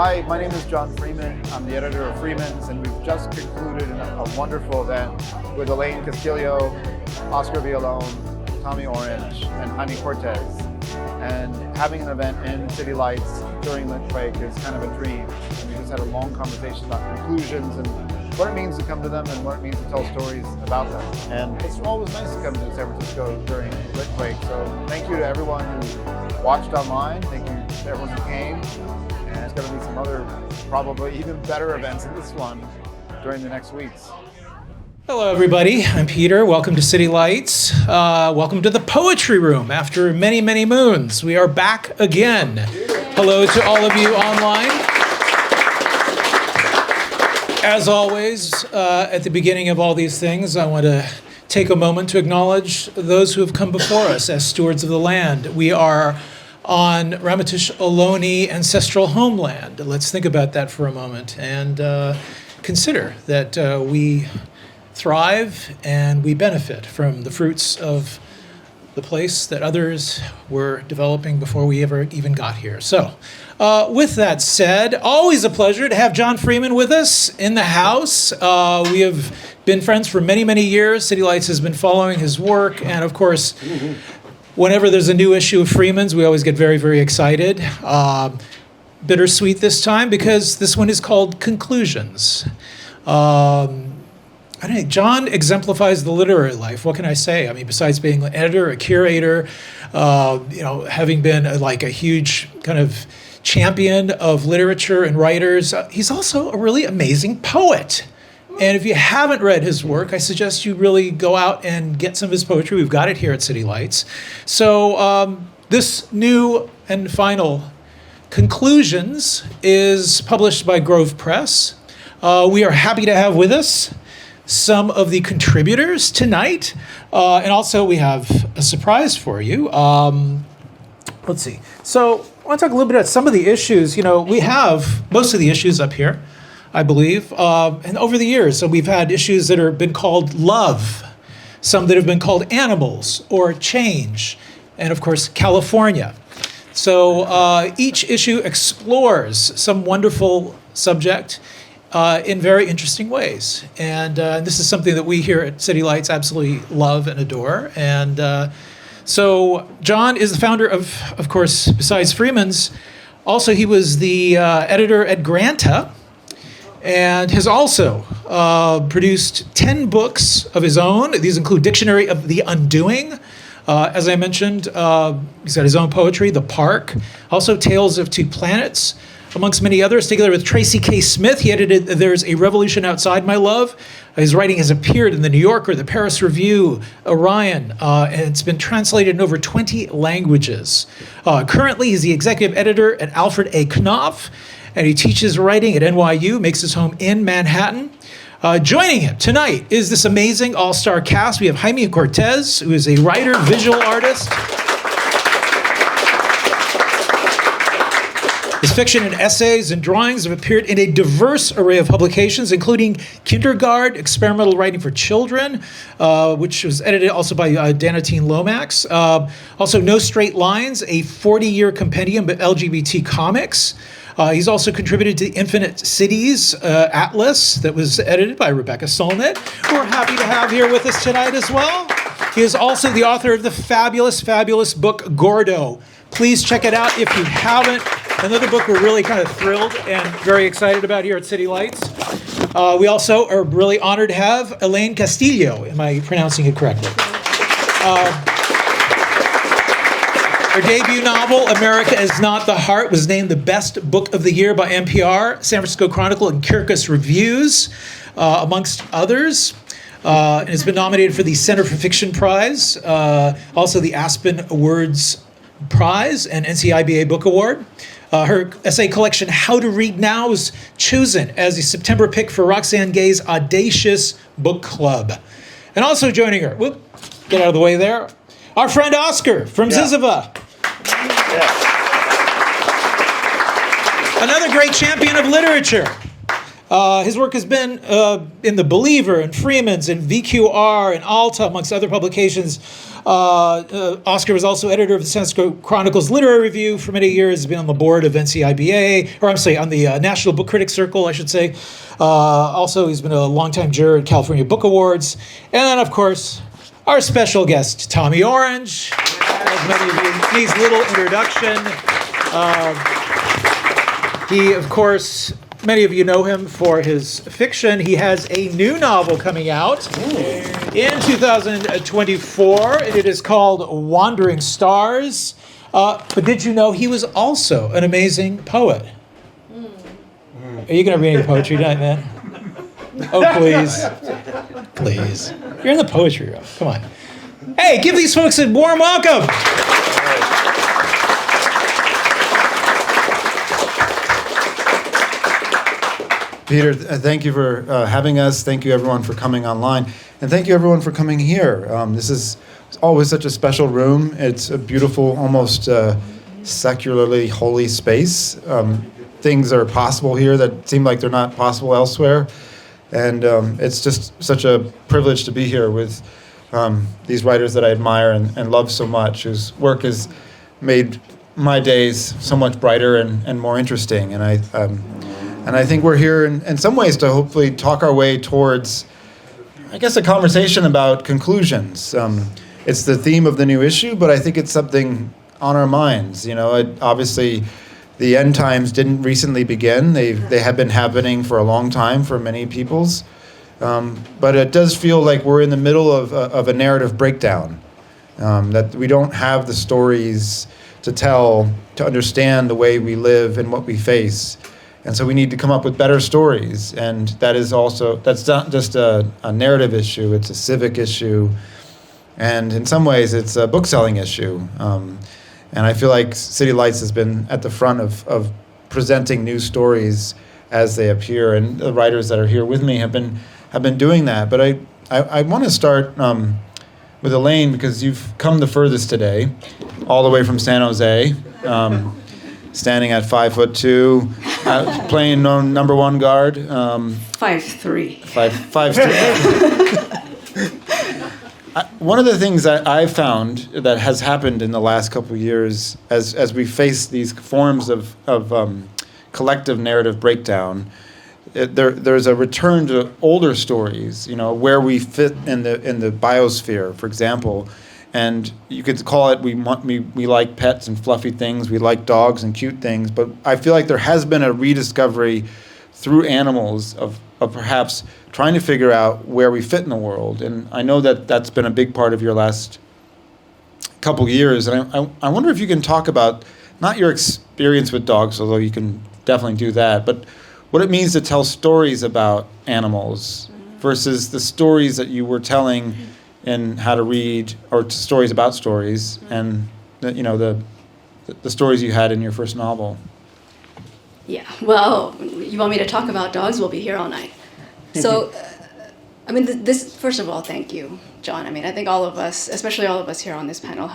Hi, my name is John Freeman. I'm the editor of Freeman's, and we've just concluded a wonderful event with Elaine Castillo, Oscar Villalon, Tommy Orange, and Jaime Cortez. And having an event in CityLights during Litquake is kind of a dream. And we just had a long conversation about conclusions and what it means to come to them and what it means to tell stories about them. And it's always nice to come to San Francisco during Litquake. So thank you to everyone who watched online. Thank you to everyone who came. And there's going to be some other, probably even better events than this one during the next weeks. Hello, everybody. I'm Peter. Welcome to CityLights. Welcome to the Poetry Room. After many, many moons, we are back again. Hello to all of you online. As always, at the beginning of all these things, I want to take a moment to acknowledge those who have come before us as stewards of the land. We are on Ramaytush Ohlone ancestral homeland. Let's think about that for a moment and consider that we thrive and we benefit from the fruits of the place that others were developing before we ever even got here. So, with that said, always a pleasure to have John Freeman with us in the house. We have been friends for many, many years. CityLights has been following his work, and of course, whenever there's a new issue of Freeman's, we always get very, very excited. Bittersweet this time because this one is called Conclusions. I don't know, John exemplifies the literary life. What can I say? I mean, besides being an editor, a curator, having been a huge kind of champion of literature and writers, he's also a really amazing poet. And if you haven't read his work, I suggest you really go out and get some of his poetry. We've got it here at CityLights. So this new and final Conclusions is published by Grove Press. We are happy to have with us some of the contributors tonight. And also we have a surprise for you. Let's see. So I want to talk a little bit about some of the issues. We have most of the issues up here, I believe. And over the years, so we've had issues that have been called Love, some that have been called Animals or Change, and of course, California. So each issue explores some wonderful subject in very interesting ways. And this is something that we here at CityLights absolutely love and adore. And so John is the founder of course, besides Freeman's, also he was the editor at Granta and has also produced 10 books of his own. These include Dictionary of the Undoing. As I mentioned, he's got his own poetry, The Park, also Tales of Two Planets, amongst many others. Together with Tracy K. Smith, he edited There's a Revolution Outside My Love. His writing has appeared in The New Yorker, The Paris Review, Orion, and it's been translated in over 20 languages. Currently, he's the executive editor at Alfred A. Knopf, and he teaches writing at NYU, makes his home in Manhattan. Joining him tonight is this amazing all-star cast. We have Jaime Cortez, who is a writer, visual artist. His fiction and essays and drawings have appeared in a diverse array of publications, including Kindergarten, Experimental Writing for Children, which was edited also by Danatine Lomax. Also, No Straight Lines, a 40-year compendium of LGBT comics. He's also contributed to the Infinite Cities Atlas that was edited by Rebecca Solnit, who we're happy to have here with us tonight as well. He is also the author of the fabulous, fabulous book, Gordo. Please check it out if you haven't. Another book we're really kind of thrilled and very excited about here at CityLights. We also are really honored to have Elaine Castillo. Am I pronouncing it correctly? Her debut novel, America Is Not the Heart, was named the best book of the year by NPR, San Francisco Chronicle, and Kirkus Reviews, amongst others. And has been nominated for the Center for Fiction Prize, also the Aspen Awards Prize and NCIBA Book Award. Her essay collection, How to Read Now, was chosen as the September pick for Roxane Gay's Audacious Book Club. And also joining her, whoop, get out of the way there, our friend Oscar from Ziziva. Another great champion of literature. His work has been in The Believer and Freeman's and VQR and Alta, amongst other publications. Oscar was also editor of the San Francisco Chronicle's Literary Review for many years. He's been on the board of NCIBA, or I'm sorry, on the National Book Critics Circle, I should say. Also, he's been a longtime juror at California Book Awards. And then, of course, our special guest, Tommy Orange. As many of you, needs little introduction. He, of course, many of you know him for his fiction. He has a new novel coming out in 2024. It is called Wandering Stars. But did you know he was also an amazing poet? Are you going to read any poetry tonight, man? Oh, please. Please. You're in the poetry room. Come on. Hey, give these folks a warm welcome. Peter, thank you for having us. Thank you, everyone, for coming online. And thank you, everyone, for coming here. This is always such a special room. It's a beautiful, almost secularly holy space. Things are possible here that seem like they're not possible elsewhere. And it's just such a privilege to be here with these writers that I admire and love so much, whose work has made my days so much brighter and more interesting. And I think we're here in some ways to hopefully talk our way towards, I guess, a conversation about conclusions. It's the theme of the new issue, but I think it's something on our minds. You know, obviously, the end times didn't recently begin. They have been happening for a long time for many peoples. But it does feel like we're in the middle of a narrative breakdown, that we don't have the stories to tell, to understand the way we live and what we face. And so we need to come up with better stories. And that's not just a narrative issue, it's a civic issue. And in some ways, it's a book-selling issue. And I feel like CityLights has been at the front of presenting new stories as they appear. And the writers that are here with me have been doing that. But I want to start with Elaine, because you've come the furthest today, all the way from San Jose. Standing at 5'2", playing number one guard. 5'3". 5'3". One of the things that I've found that has happened in the last couple of years, as we face these forms of collective narrative breakdown, there's a return to older stories. You know, where we fit in the biosphere, for example. And you could call it, we like pets and fluffy things, we like dogs and cute things, but I feel like there has been a rediscovery through animals of perhaps trying to figure out where we fit in the world. And I know that that's been a big part of your last couple years. And I wonder if you can talk about, not your experience with dogs, although you can definitely do that, but what it means to tell stories about animals versus the stories that you were telling in How to Read, or stories about stories, and the stories you had in your first novel. Yeah, well, you want me to talk about dogs? We'll be here all night. So, this, first of all, thank you, John. I think all of us, especially all of us here on this panel,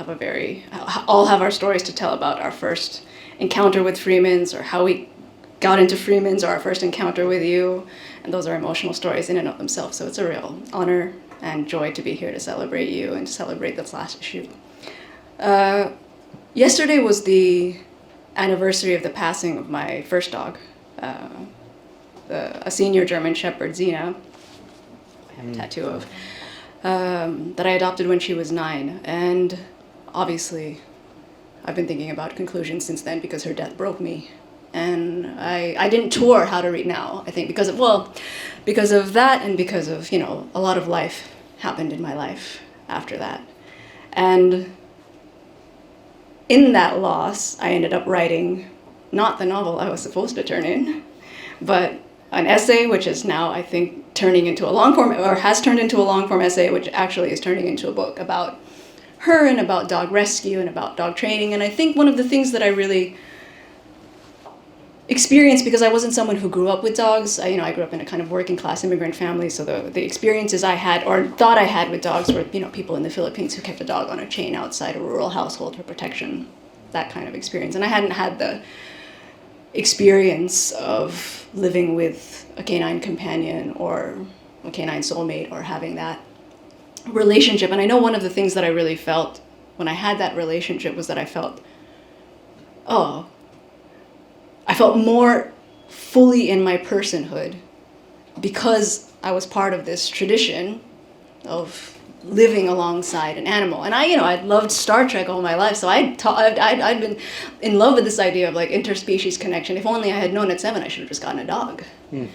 all have our stories to tell about our first encounter with Freemans, or how we got into Freemans, or our first encounter with you, and those are emotional stories in and of themselves, so it's a real honor and joy to be here to celebrate you and to celebrate this last issue. Yesterday was the anniversary of the passing of my first dog, a senior German Shepherd, Zina, I have a tattoo of, that I adopted when she was 9. And obviously, I've been thinking about conclusions since then because her death broke me. And I didn't tour How to Read Now, I think, because of that, and because of, a lot of life happened in my life after that. And in that loss, I ended up writing not the novel I was supposed to turn in, but an essay, which is now, I think, turning into a long form, or has turned into a long form essay, which actually is turning into a book about her and about dog rescue and about dog training. And I think one of the things that I really experience, because I wasn't someone who grew up with dogs. I grew up in a kind of working class immigrant family, so the experiences I had or thought I had with dogs were, people in the Philippines who kept a dog on a chain outside a rural household for protection, that kind of experience. And I hadn't had the experience of living with a canine companion or a canine soulmate, or having that relationship. And I know one of the things that I really felt when I had that relationship was that I felt more fully in my personhood because I was part of this tradition of living alongside an animal. And I'd loved Star Trek all my life, so I'd been in love with this idea of like interspecies connection. If only I had known at 7, I should have just gotten a dog. And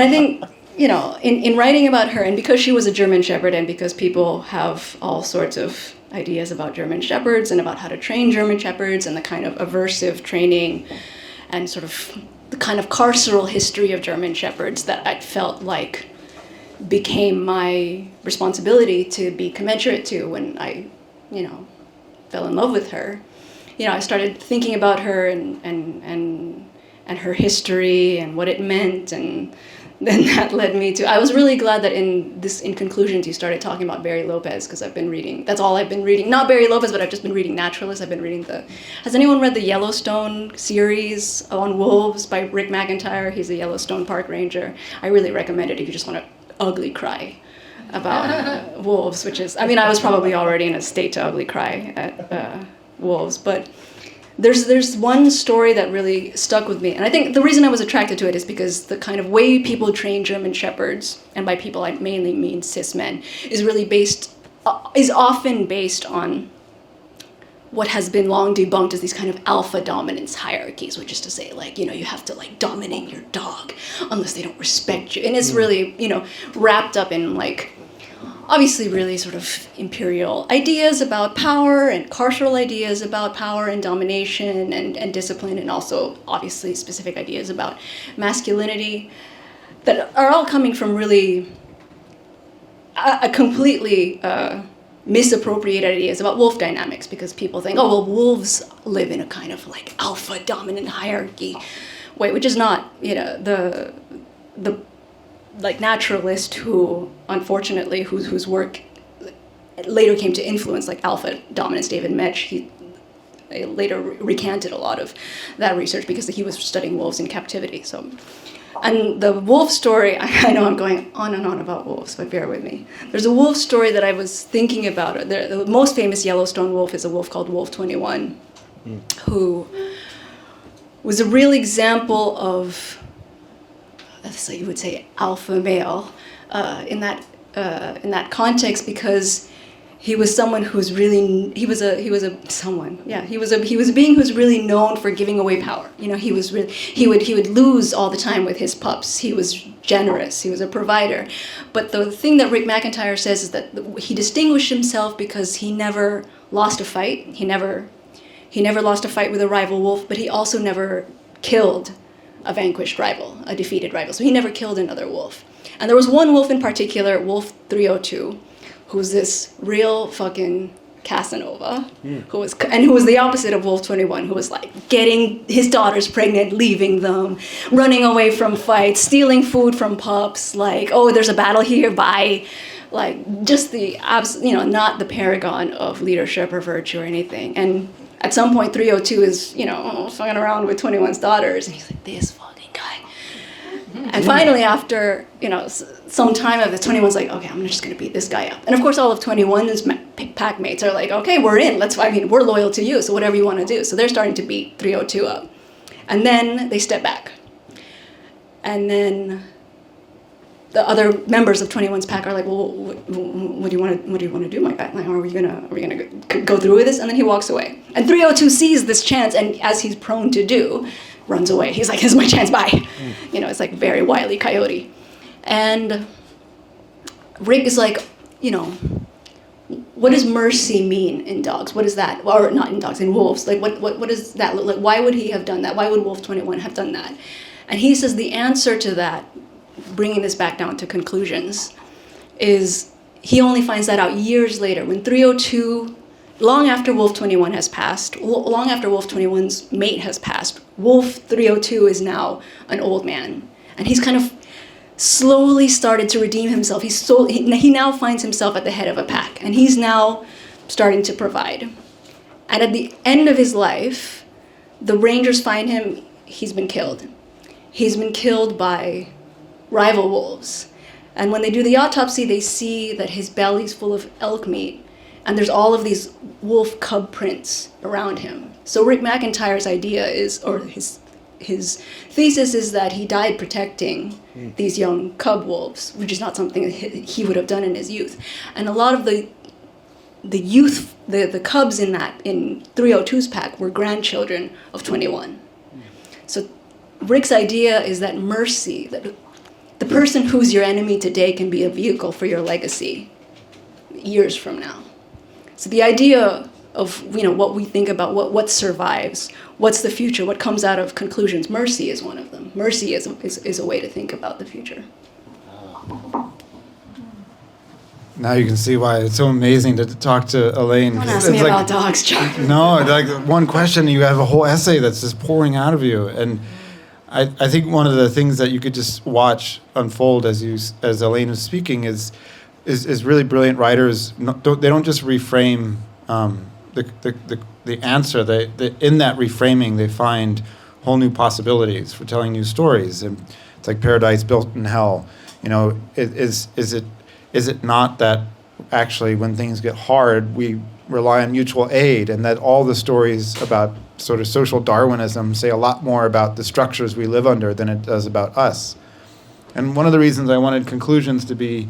I think, in writing about her, and because she was a German Shepherd, and because people have all sorts of ideas about German Shepherds and about how to train German Shepherds and the kind of aversive training and sort of the kind of carceral history of German Shepherds that I felt like became my responsibility to be commensurate to when I, fell in love with her. I started thinking about her and her history and what it meant, and then that led me to. I was really glad that in conclusions you started talking about Barry Lopez, because I've been reading. That's all I've been reading. Not Barry Lopez, but I've just been reading naturalists. I've been reading Has anyone read the Yellowstone series on wolves by Rick McIntyre? He's a Yellowstone park ranger. I really recommend it if you just want to ugly cry about wolves, which is. I was probably already in a state to ugly cry at wolves, but. There's one story that really stuck with me, and I think the reason I was attracted to it is because the kind of way people train German Shepherds, and by people I mainly mean cis men, is often based on what has been long debunked as these kind of alpha dominance hierarchies, which is to say, like, you have to like dominate your dog unless they don't respect you, and it's really wrapped up in like. Obviously really sort of imperial ideas about power and carceral ideas about power and domination and discipline, and also obviously specific ideas about masculinity that are all coming from really a completely misappropriated ideas about wolf dynamics, because people think, wolves live in a kind of like alpha dominant hierarchy way, which is not, the like naturalist who, unfortunately, whose work later came to influence like alpha dominance, David Metch. He later recanted a lot of that research because he was studying wolves in captivity. So, and the wolf story, I know I'm going on and on about wolves, but bear with me. There's a wolf story that I was thinking about. The most famous Yellowstone wolf is a wolf called Wolf 21, who was a real example of, so you would say, alpha male in that context, because he was someone who's really he was a being who's really known for giving away power. He would lose all the time with his pups. He was generous. He was a provider. But the thing that Rick McIntyre says is that he distinguished himself because he never lost a fight. He never lost a fight with a rival wolf, but he also never killed a vanquished rival, a defeated rival. So he never killed another wolf. And there was one wolf in particular, Wolf 302, who was this real fucking Casanova, who was the opposite of Wolf 21, who was like getting his daughters pregnant, leaving them, running away from fights, stealing food from pups, like, there's a battle here, bye. Like, just the not the paragon of leadership or virtue or anything. And at some point, 302 is, fucking around with 21's daughters, and he's like, this fucking guy. And finally, after, some time of the 21's like, okay, I'm just going to beat this guy up. And of course, all of 21's pack mates are like, okay, we're in. We're loyal to you, so whatever you want to do. So they're starting to beat 302 up. And then they step back. And then the other members of 21's pack are like, well, what do you want to do, my guy? Like, are we gonna go through with this? And then he walks away. And 302 sees this chance, and as he's prone to do, runs away. He's like, "This is my chance, bye." It's like very Wile E. Coyote. And Rick is like, what does mercy mean in dogs? What is that? Or not in dogs, in wolves. Like, what does that look like? Why would he have done that? Why would Wolf 21 have done that? And he says the answer to that, bringing this back down to conclusions, is he only finds that out years later, when 302, long after Wolf 21 has passed, long after Wolf 21's mate has passed, Wolf 302 is now an old man. And he's kind of slowly started to redeem himself. He now finds himself at the head of a pack, and he's now starting to provide. And at the end of his life, the rangers find him, he's been killed. He's been killed by rival wolves. And when they do the autopsy, they see that his belly's full of elk meat, and there's all of these wolf cub prints around him. So Rick McIntyre's idea is, or his thesis is that he died protecting these young cub wolves, which is not something that he would have done in his youth. And a lot of the cubs in 302's pack were grandchildren of 21. So Rick's idea is that mercy, that the person who's your enemy today can be a vehicle for your legacy years from now. So the idea of what we think about what survives, what's the future, what comes out of conclusions, mercy is one of them. Mercy is a way to think about the future. Now you can see why it's so amazing to talk to Elaine. Don't ask me about dogs, John. No, like one question, you have a whole essay that's just pouring out of you. And I think one of the things that you could just watch unfold as Elaine was speaking is really brilliant writers. They don't just reframe the answer. In that reframing, they find whole new possibilities for telling new stories. And it's like Paradise Built in Hell. Is it not that actually when things get hard, we rely on mutual aid, and that all the stories about sort of social Darwinism say a lot more about the structures we live under than it does about us? And one of the reasons I wanted Conclusions to be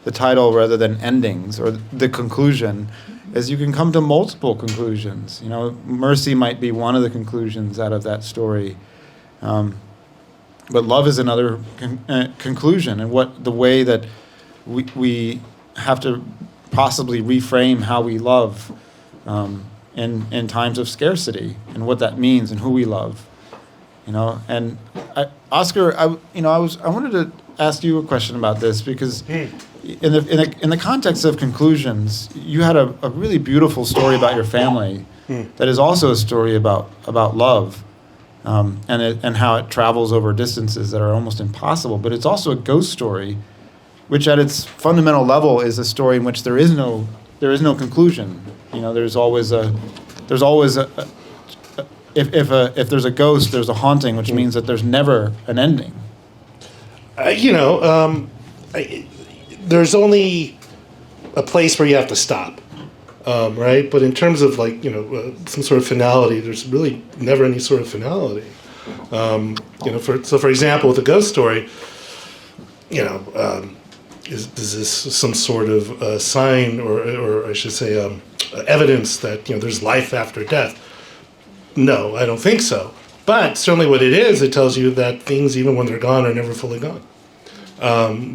the title rather than Endings or the conclusion is you can come to multiple conclusions. Mercy might be one of the conclusions out of that story. But love is another conclusion, and the way that we have to possibly reframe how we love in times of scarcity and what that means and who we love. And Oscar, I wanted to ask you a question about this because in the context of Conclusions, you had a really beautiful story about your family that is also a story about love. And how it travels over distances that are almost impossible. But it's also a ghost story, which at its fundamental level is a story in which there is no conclusion. There's always if there's a ghost, there's a haunting, which means that there's never an ending. There's only a place where you have to stop. Right, but in terms of some sort of finality, there's really never any sort of finality. For example, with the ghost story, is this some sort of sign, or I should say, evidence that there's life after death? No, I don't think so. But certainly, what it is, it tells you that things, even when they're gone, are never fully gone.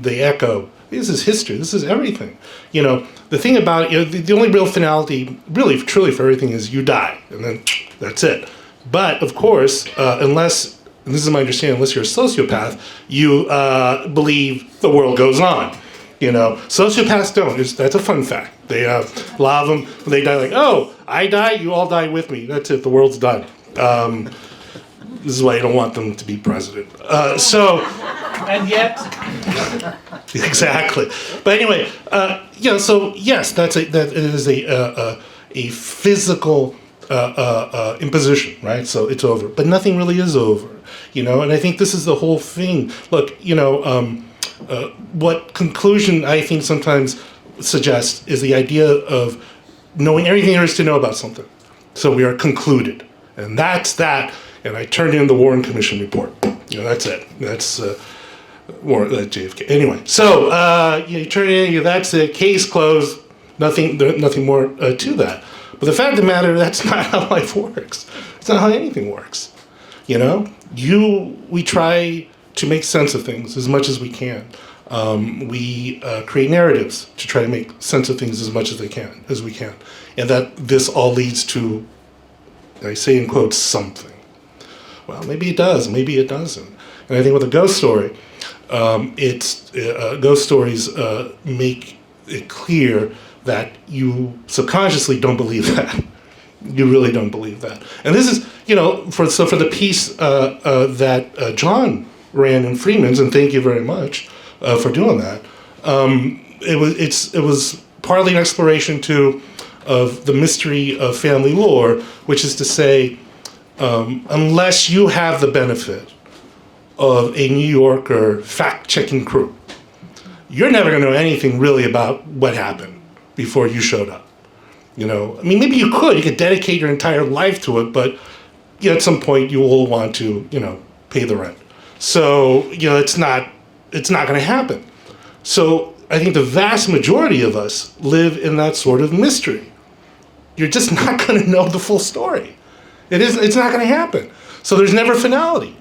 They echo. This is history. This is everything. The thing about the only real finality, really, truly, for everything is you die, and then that's it. But of course, unless, and this is my understanding, unless you're a sociopath, you believe the world goes on. Sociopaths don't. That's a fun fact. They a lot of them, when they die, like, oh, I die, you all die with me. That's it. The world's done. This is why you don't want them to be president. And yet, exactly. But anyway, so yes, that is a physical imposition, right? So it's over, but nothing really is over, And I think this is the whole thing. Look, what conclusion I think sometimes suggests is the idea of knowing everything there is to know about something. So we are concluded, and that's that. And I turned in the Warren Commission report. That's it. That's JFK. Anyway, so you turn it in. That's it. Case closed. Nothing more to that. But the fact of the matter, that's not how life works. It's not how anything works. We try to make sense of things as much as we can. We create narratives to try to make sense of things as much as we can, and that this all leads to, I say in quotes, something. Well, maybe it does, maybe it doesn't. And I think with a ghost story, ghost stories make it clear that you subconsciously don't believe that. You really don't believe that. And this is, for the piece that John ran in Freeman's, and thank you very much for doing that. It was partly an exploration too of the mystery of family lore, which is to say, unless you have the benefit of a New Yorker fact-checking crew, you're never going to know anything really about what happened before you showed up. You know, I mean, maybe you could dedicate your entire life to it, but at some point you will want to, pay the rent. So, it's not going to happen. So I think the vast majority of us live in that sort of mystery. You're just not going to know the full story. It's not going to happen. So there's never finality.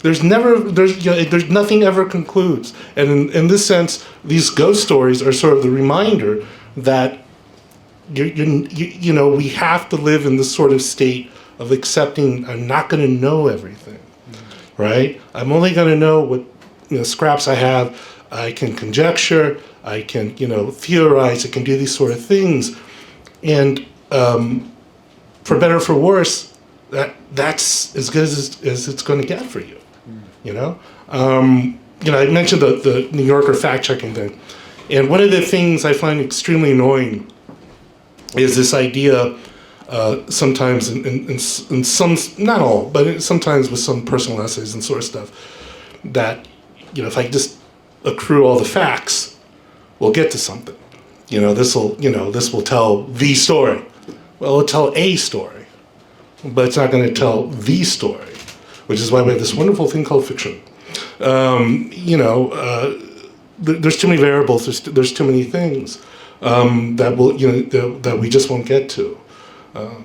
There's nothing ever concludes. And in this sense, these ghost stories are sort of the reminder that we have to live in this sort of state of accepting I'm not going to know everything, right? I'm only going to know what scraps I have. I can conjecture. I can theorize. I can do these sort of things, and for better or for worse, that's as good as it's going to get for you. I mentioned the New Yorker fact-checking thing, and one of the things I find extremely annoying is this idea, sometimes in some, not all, but sometimes with some personal essays and sort of stuff, that if I just accrue all the facts, we'll get to something. This will tell the story. Well, it'll tell a story, but it's not going to tell the story, which is why we have this wonderful thing called fiction. There's too many variables. There's too many things that we just won't get to.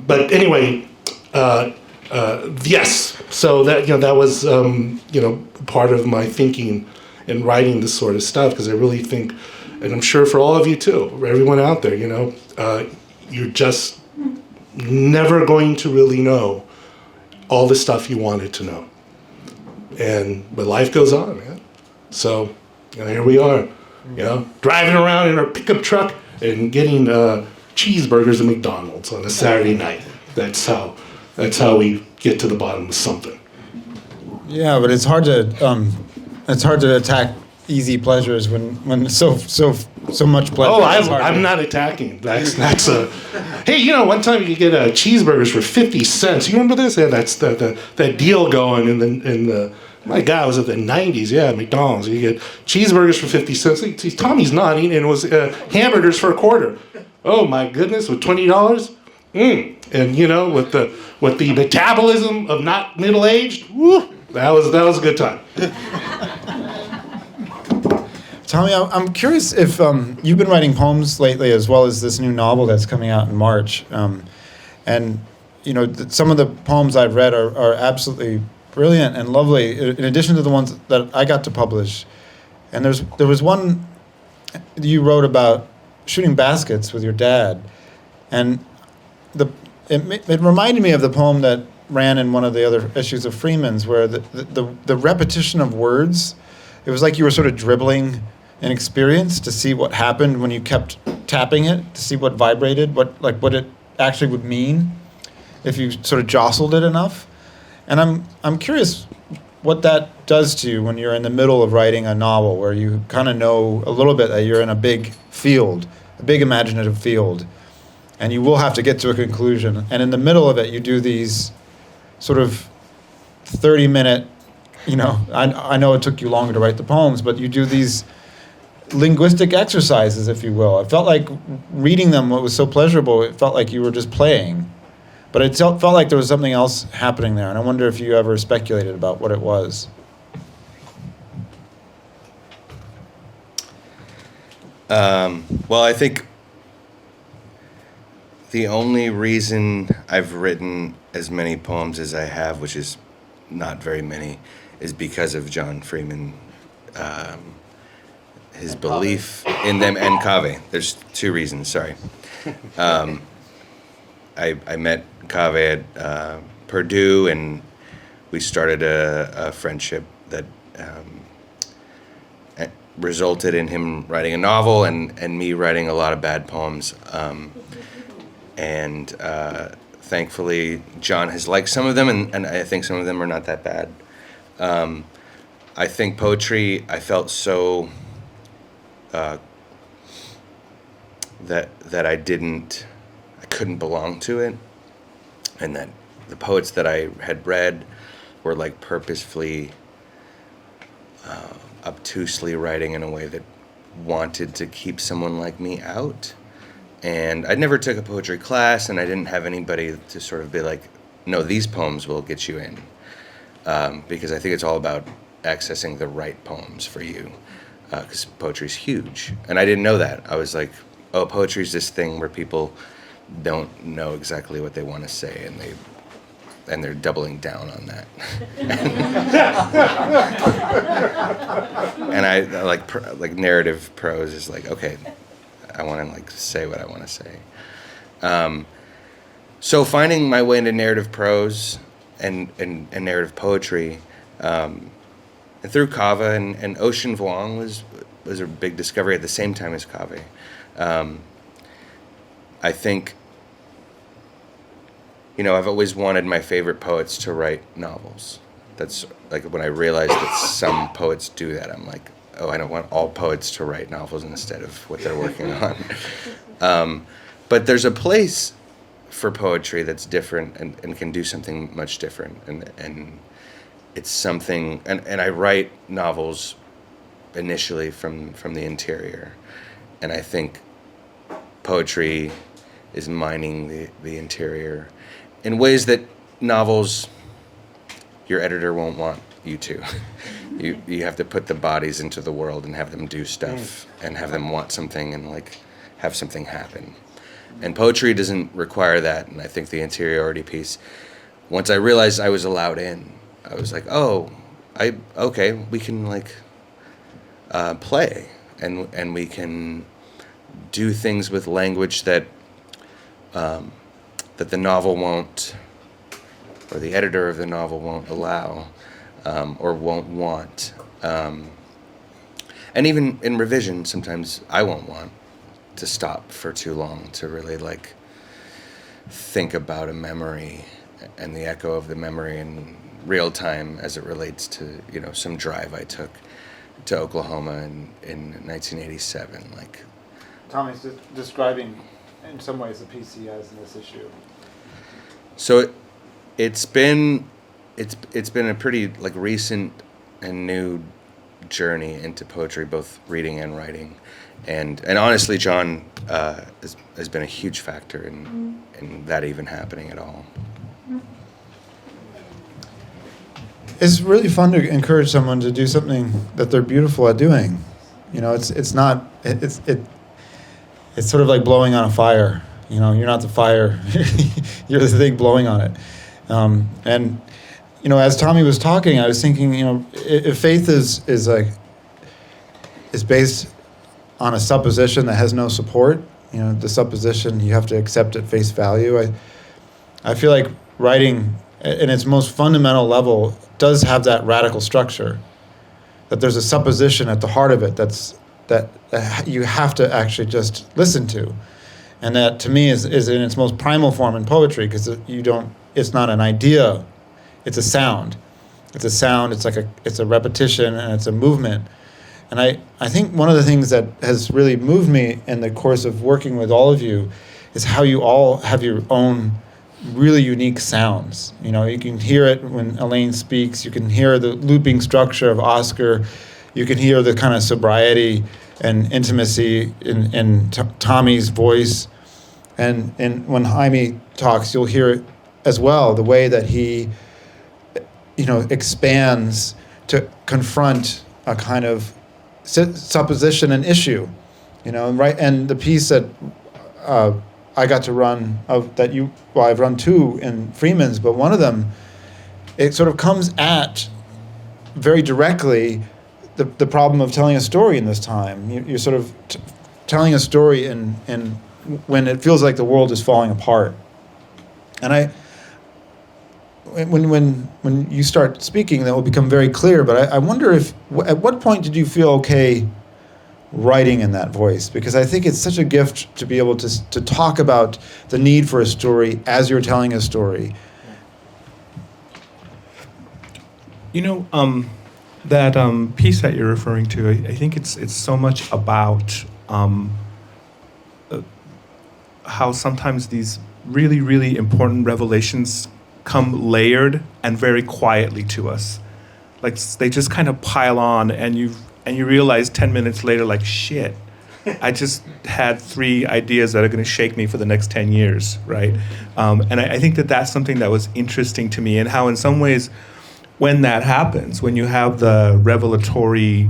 But anyway, yes. So that was part of my thinking in writing this sort of stuff, because I really think, and I'm sure for all of you too, everyone out there, you're just never going to really know all the stuff you wanted to know. But life goes on, man. So here we are, driving around in our pickup truck and getting cheeseburgers at McDonald's on a Saturday night. That's how we get to the bottom of something. Yeah, but it's hard to attack easy pleasures when so much pleasure. Oh, I'm not attacking. That's a. Hey, one time you could get cheeseburgers for 50 cents. You remember this? Yeah, that's that deal going in the. My God, it was at the 90s. Yeah, McDonald's. You get cheeseburgers for 50 cents. See, Tommy's nodding, and it was hamburgers for $0.25. Oh my goodness, with $20. And with the metabolism of not middle aged. Woo, that was a good time. Tommy, I'm curious if you've been writing poems lately, as well as this new novel that's coming out in March. And some of the poems I've read are absolutely brilliant and lovely, in addition to the ones that I got to publish. And there was one you wrote about shooting baskets with your dad, and it reminded me of the poem that ran in one of the other issues of Freeman's, where the repetition of words, it was like you were sort of dribbling an experience to see what happened when you kept tapping it, to see what vibrated, what it actually would mean if you sort of jostled it enough. And I'm curious what that does to you when you're in the middle of writing a novel, where you kind of know a little bit that you're in a big field, a big imaginative field, and you will have to get to a conclusion. And in the middle of it, you do these sort of 30-minute, I know it took you longer to write the poems, but you do these linguistic exercises, if you will. It felt like reading them, what was so pleasurable, it felt like you were just playing. But it felt like there was something else happening there, and I wonder if you ever speculated about what it was. Well, I think the only reason I've written as many poems as I have, which is not very many, is because of John Freeman, his belief in them, and Cave. There's two reasons, sorry. I met Cave at Purdue, and we started a friendship that resulted in him writing a novel and me writing a lot of bad poems. And thankfully, John has liked some of them, and I think some of them are not that bad. I think poetry, I felt so that I couldn't belong to it, and that the poets that I had read were like purposefully, obtusely writing in a way that wanted to keep someone like me out. And I never took a poetry class, and I didn't have anybody to sort of be like, no, these poems will get you in. Because I think it's all about accessing the right poems for you. Because poetry's huge. And I didn't know that. I was like, oh, poetry's this thing where people don't know exactly what they want to say, and they're doubling down on that. And I like narrative prose is like, okay, I want to like say what I want to say. So finding my way into narrative prose and narrative poetry, and through Kava and Ocean Vuong was a big discovery at the same time as Kava. I think, I've always wanted my favorite poets to write novels. That's like when I realized that some poets do that, I'm like, oh, I don't want all poets to write novels instead of what they're working on. But there's a place for poetry that's different and can do something much different. And it's something, and I write novels initially from the interior. And I think poetry is mining the interior in ways that novels, your editor won't want you to. You have to put the bodies into the world and have them do stuff and have them want something and like have something happen. And poetry doesn't require that. And I think the interiority piece, once I realized I was allowed in, I was like, oh, okay, we can like play and we can do things with language that the novel won't, or the editor of the novel won't allow, or won't want. And even in revision, sometimes I won't want to stop for too long to really like think about a memory and the echo of the memory in real time as it relates to, some drive I took to Oklahoma in 1987. Like, Tommy's describing in some ways the piece he has in this issue. So it's been a pretty like recent and new journey into poetry, both reading and writing, and honestly, John has been a huge factor in that even happening at all. It's really fun to encourage someone to do something that they're beautiful at doing. It's sort of like blowing on a fire. You're not the fire, you're the thing blowing on it. And as Tommy was talking, I was thinking, if faith is based on a supposition that has no support, the supposition you have to accept at face value. I feel like writing, in its most fundamental level, does have that radical structure. That there's a supposition at the heart of it that you have to actually just listen to, and that to me is in its most primal form in poetry, because it's not an idea, it's a sound. It's a repetition, and it's a movement. And I think one of the things that has really moved me in the course of working with all of you is how you all have your own really unique sounds. You can hear it when Elaine speaks, you can hear the looping structure of Oscar, you can hear the kind of sobriety and intimacy in Tommy's voice, and when Jaime talks, you'll hear it as well, the way that he expands to confront a kind of supposition and issue, right? And the piece that I got to run I've run two in Freeman's, but one of them, it sort of comes at very directly the problem of telling a story in this time. You're sort of telling a story in when it feels like the world is falling apart. And when you start speaking, that will become very clear. But I wonder at what point did you feel okay writing in that voice? Because I think it's such a gift to be able to talk about the need for a story as you're telling a story. That piece that you're referring to, I think it's so much about how sometimes these really, really important revelations come layered and very quietly to us. Like they just kind of pile on, and and you realize 10 minutes later, like, shit, I just had 3 ideas that are going to shake me for the next 10 years, right? And I think that that's something that was interesting to me, and how in some ways, when that happens, when you have the revelatory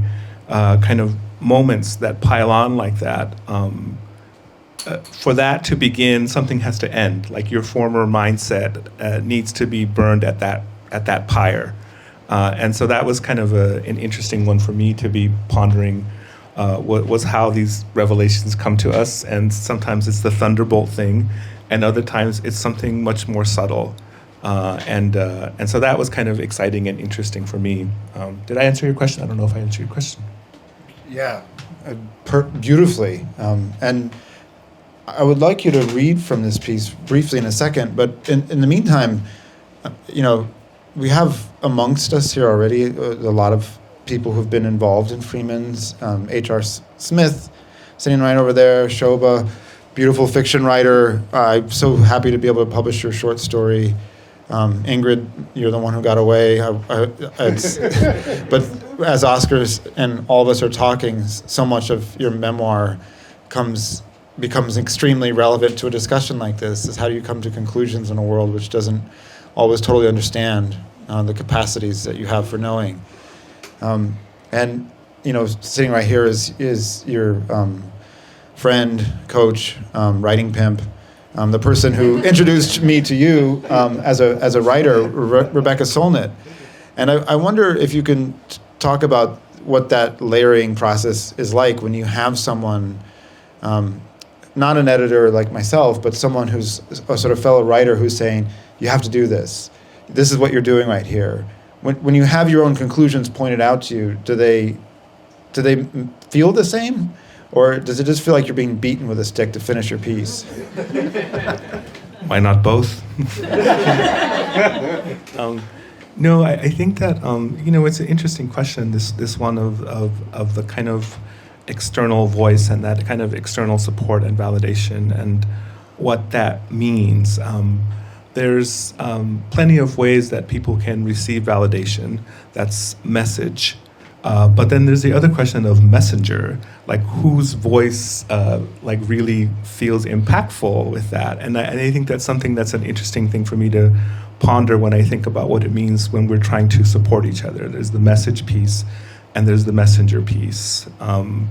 kind of moments that pile on like that, for that to begin, something has to end. Like your former mindset needs to be burned at that pyre. And so that was kind of an interesting one for me to be pondering, was how these revelations come to us. And sometimes it's the thunderbolt thing, and other times it's something much more subtle. And so that was kind of exciting and interesting for me. Did I answer your question? I don't know if I answered your question. Yeah, beautifully. And I would like you to read from this piece briefly in a second, but in the meantime, we have amongst us here already a lot of people who've been involved in Freeman's. H.R. Smith, sitting right over there, Shoba, beautiful fiction writer. I'm so happy to be able to publish your short story. Ingrid, you're the one who got away. But as Oscar's and all of us are talking, so much of your memoir becomes extremely relevant to a discussion like this. Is how do you come to conclusions in a world which doesn't always totally understand the capacities that you have for knowing. And sitting right here is your friend, coach, writing pimp, the person who introduced me to you as a writer, Rebecca Solnit. And I wonder if you can talk about what that layering process is like when you have someone, not an editor like myself, but someone who's a sort of fellow writer who's saying, you have to do this. This is what you're doing right here. When you have your own conclusions pointed out to you, do they feel the same? Or does it just feel like you're being beaten with a stick to finish your piece? Why not both? No, I think that, it's an interesting question, this one of the kind of external voice and that kind of external support and validation and what that means. There's plenty of ways that people can receive validation. That's message. But then there's the other question of messenger, like whose voice really feels impactful with that. And I think that's something that's an interesting thing for me to ponder when I think about what it means when we're trying to support each other. There's the message piece and there's the messenger piece. So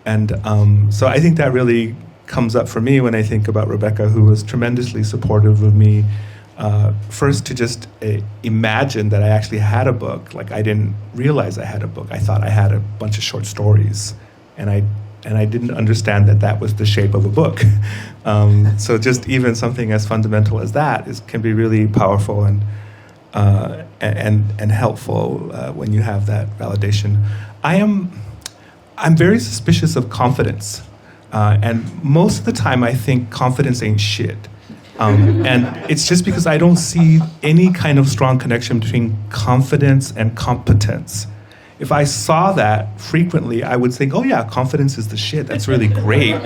I think that really comes up for me when I think about Rebecca, who was tremendously supportive of me. First, to just imagine that I actually had a book. Like, I didn't realize I had a book. I thought I had a bunch of short stories, and I didn't understand that was the shape of a book. So just even something as fundamental as that can be really powerful and helpful when you have that validation. I'm very suspicious of confidence, and most of the time I think confidence ain't shit. And it's just because I don't see any kind of strong connection between confidence and competence. If I saw that frequently, I would think, oh yeah, confidence is the shit. That's really great.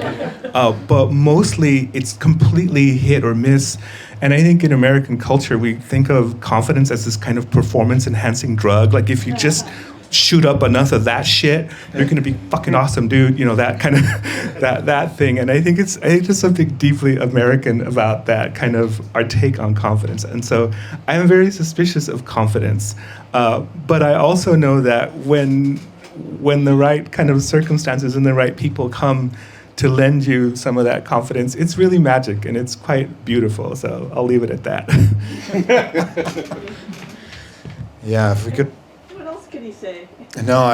But mostly it's completely hit or miss. And I think in American culture, we think of confidence as this kind of performance-enhancing drug. Like if you just shoot up enough of that shit, you're gonna be fucking awesome, dude. That kind of that thing. And I think there's something deeply American about that kind of our take on confidence. And so I am very suspicious of confidence. But I also know that when the right kind of circumstances and the right people come to lend you some of that confidence, it's really magic and it's quite beautiful. So I'll leave it at that. Yeah, if we could. What else can he say? No,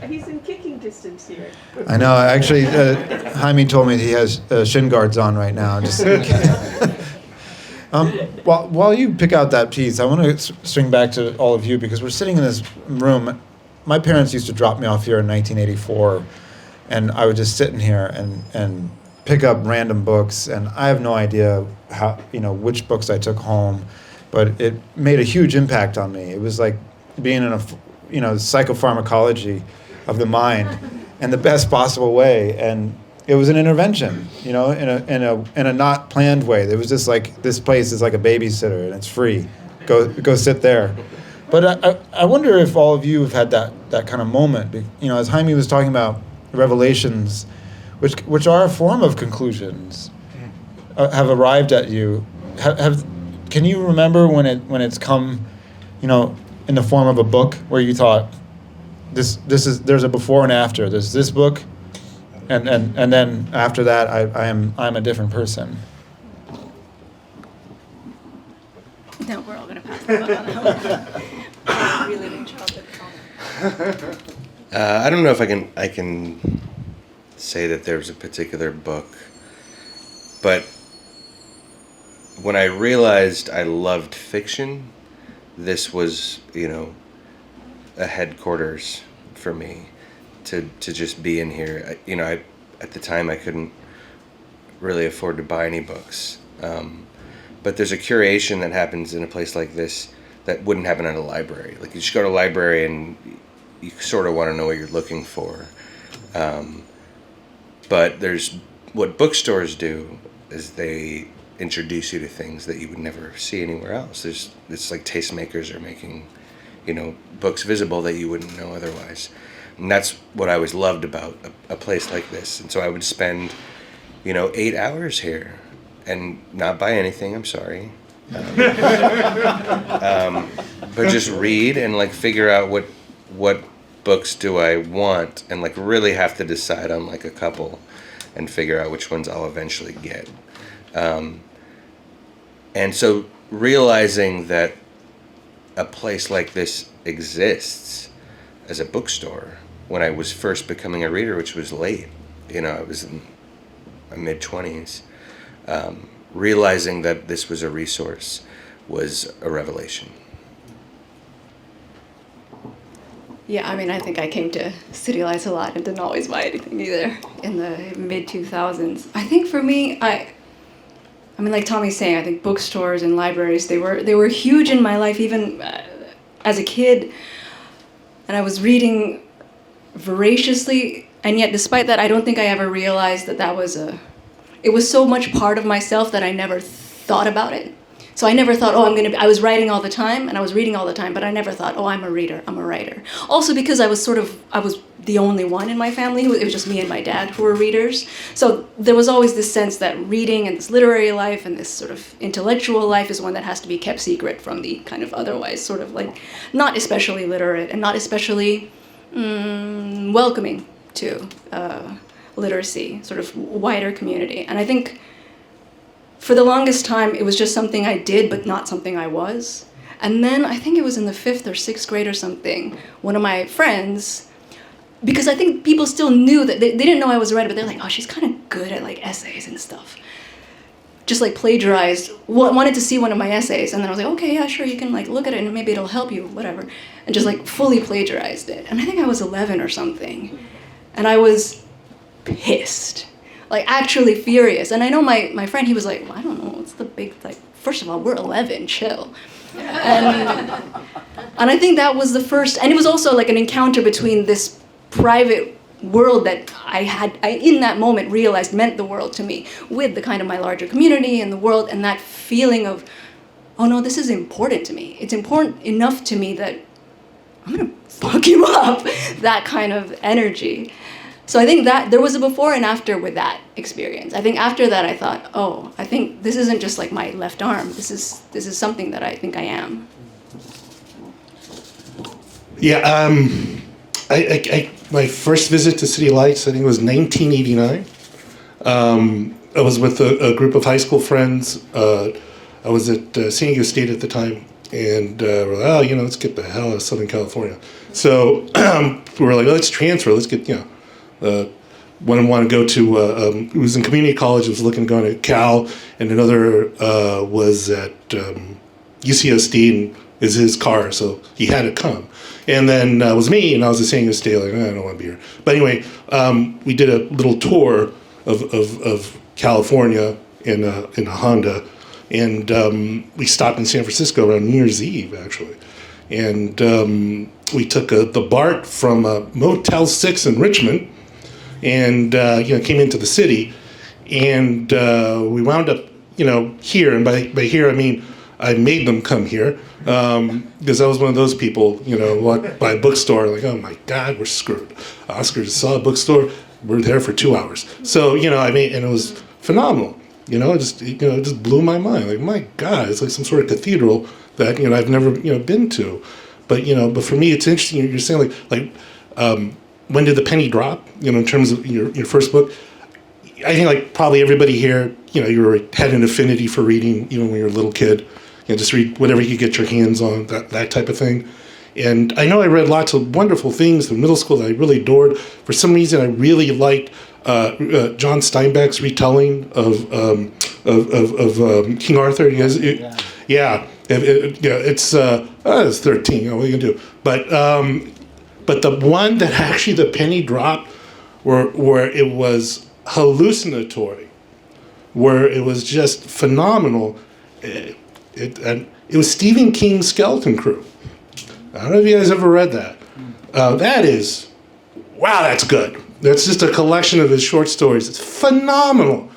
he's in kicking distance here. I know. Actually, Jaime told me he has shin guards on right now. Just while you pick out that piece, I want to swing back to all of you because we're sitting in this room. My parents used to drop me off here in 1984, and I would just sit in here and pick up random books, and I have no idea how which books I took home, but it made a huge impact on me. It was like being in a psychopharmacology of the mind in the best possible way, and it was an intervention, in a not planned way. It was just like, this place is like a babysitter and it's free. Go sit there. But I wonder if all of you have had that kind of moment. You know, as Jaime was talking about revelations, which are a form of conclusions, have arrived at you. Can you remember when it's come, you know, in the form of a book where you thought, there's a before and after. There's this book, and then after that I'm a different person. No, we're all gonna pass the book on that one. Reliving childhood trauma. I don't know if I can say that there's a particular book, but when I realized I loved fiction, this was, you know, a headquarters for me to just be in here. You know, at the time I couldn't really afford to buy any books, but there's a curation that happens in a place like this that wouldn't happen at a library. Like, you just go to a library and you sort of want to know what you're looking for, but there's what bookstores do is they introduce you to things that you would never see anywhere else. It's like tastemakers are making, you know, books visible that you wouldn't know otherwise. And that's what I always loved about a place like this. And so I would spend, you know, 8 hours here and not buy anything, I'm sorry. But just read and like figure out what books do I want, and like really have to decide on like a couple and figure out which ones I'll eventually get. And so realizing that a place like this exists as a bookstore when I was first becoming a reader, which was late, you know, I was in my mid-20s, realizing that this was a resource was a revelation. Yeah, I mean, I think I came to CityLights a lot and didn't always buy anything either in the mid-2000s. I think for me, I mean, like Tommy's saying, I think bookstores and libraries, they were huge in my life even as a kid. And I was reading voraciously, and yet despite that, I don't think I ever realized that it was so much part of myself that I never thought about it. So I never thought, I was writing all the time and I was reading all the time, but I never thought, I'm a reader, I'm a writer. Also because I was the only one in my family. It was just me and my dad who were readers. So there was always this sense that reading and this literary life and this sort of intellectual life is one that has to be kept secret from the kind of otherwise sort of like not especially literate and not especially welcoming to literacy, sort of wider community. And I think for the longest time, it was just something I did, but not something I was. And then I think it was in the 5th or 6th grade or something, one of my friends, because I think people still knew that they didn't know I was a writer, but they're like, she's kind of good at like essays and stuff. Just like plagiarized, wanted to see one of my essays. And then I was like, okay, yeah, sure, you can like look at it and maybe it'll help you, whatever. And just like fully plagiarized it. And I think I was 11 or something. And I was pissed. Like actually furious. And I know my friend, he was like, I don't know, what's the big, like, first of all, we're 11, chill. And I think that was the first, and it was also like an encounter between this private world that I in that moment realized meant the world to me, with the kind of my larger community and the world, and that feeling of, oh no, this is important to me. It's important enough to me that I'm gonna fuck you up, that kind of energy. So I think that there was a before and after with that experience. I think after that I thought, I think this isn't just like my left arm. This is something that I think I am. Yeah, my first visit to CityLights, I think it was 1989. I was with a group of high school friends. I was at San Diego State at the time, and we're like, let's get the hell out of Southern California. So we were like, let's transfer. Let's get, one wanted to go to, who was in community college, was looking to go to Cal, and another was at UCSD, and is his car, so he had to come. And then it was me, and I was at San Diego State, like, I don't want to be here. But anyway, we did a little tour of California in a Honda, and we stopped in San Francisco around New Year's Eve, actually. And we took the BART from Motel 6 in Richmond, and came into the city, and we wound up here. And by here I mean I made them come here because I was one of those people, walk by a bookstore like, oh my God, we're screwed. Oscar just saw a bookstore. We're there for 2 hours. So, and it was phenomenal. It just blew my mind. Like, my God, it's like some sort of cathedral that, I've never, been to. But, but for me, it's interesting. You're saying when did the penny drop, in terms of your first book? I think like probably everybody here, you had an affinity for reading, even when you were a little kid. Just read whatever you could get your hands on, that type of thing. And I know I read lots of wonderful things in middle school that I really adored. For some reason, I really liked John Steinbeck's retelling of King Arthur. It's 13. What are you gonna do? But the one that actually the penny dropped, where it was hallucinatory, where it was just phenomenal. It was Stephen King's Skeleton Crew. I don't know if you guys ever read that. That's good. That's just a collection of his short stories. It's phenomenal.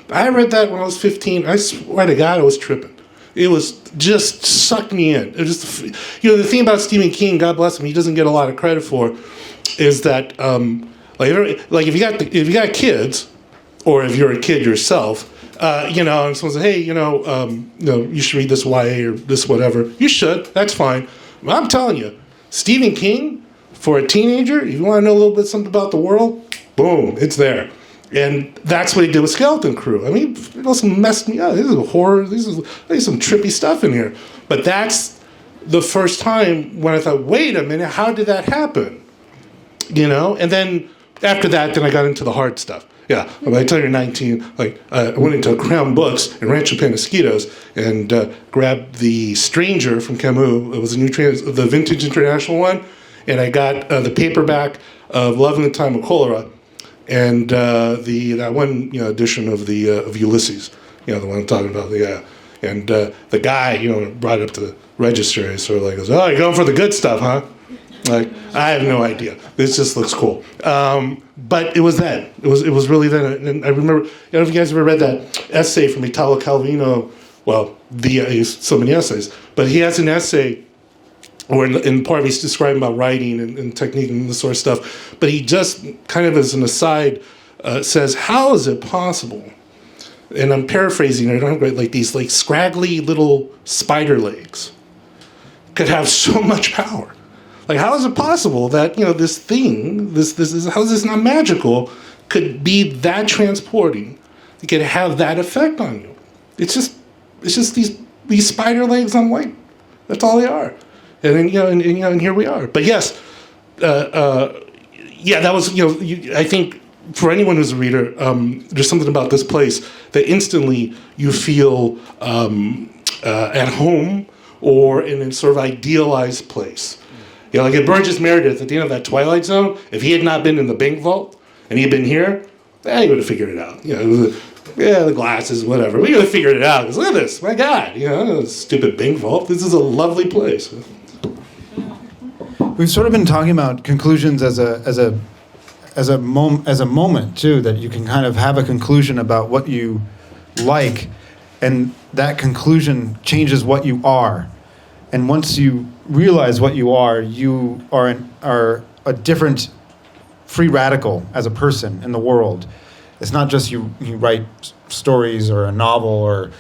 I read that when I was 15. I swear to God, I was tripping. It was just sucked me in. It was just, the thing about Stephen King, God bless him, he doesn't get a lot of credit for, is that if you got kids, or if you're a kid yourself, and someone says, hey, you should read this YA or this whatever. You should. That's fine. But I'm telling you, Stephen King, for a teenager, if you want to know a little bit something about the world, boom, it's there. And that's what he did with Skeleton Crew. I mean, it also messed me up. This is a horror. There's some trippy stuff in here. But that's the first time when I thought, wait a minute, how did that happen? And then after that, then I got into the hard stuff. Yeah, when I tell you 19, I went into Crown Books in Rancho Penasquitos and grabbed The Stranger from Camus. It was the vintage international one, and I got the paperback of Love in the Time of Cholera, and that one edition of Ulysses. The one I'm talking about. And the guy brought it up to the register and sort of goes, "Oh, you're going for the good stuff, huh?" I have no idea. This just looks cool. But it was then. It was really then. And I remember, I don't know if you guys ever read that essay from Italo Calvino. Well, so many essays. But he has an essay where in part he's describing about writing and technique and this sort of stuff. But he just kind of as an aside says, how is it possible? And I'm paraphrasing, I don't have these scraggly little spider legs could have so much power. How is it possible that this thing, this how is this not magical, could be that transporting, it could have that effect on you? It's just these spider legs on white. That's all they are, and then and here we are. But yes, that was I think for anyone who's a reader, there's something about this place that instantly you feel at home or in a sort of idealized place. Like at Burgess Meredith, at the end of that Twilight Zone, if he had not been in the bank vault and he had been here, he would have figured it out. The glasses, whatever. We would have figured it out. Because look at this, my God, stupid bank vault. This is a lovely place. We've sort of been talking about conclusions as a moment too, that you can kind of have a conclusion about what you like, and that conclusion changes what you are. And once you realize what you are a different free radical as a person in the world. It's not just you write stories or a novel or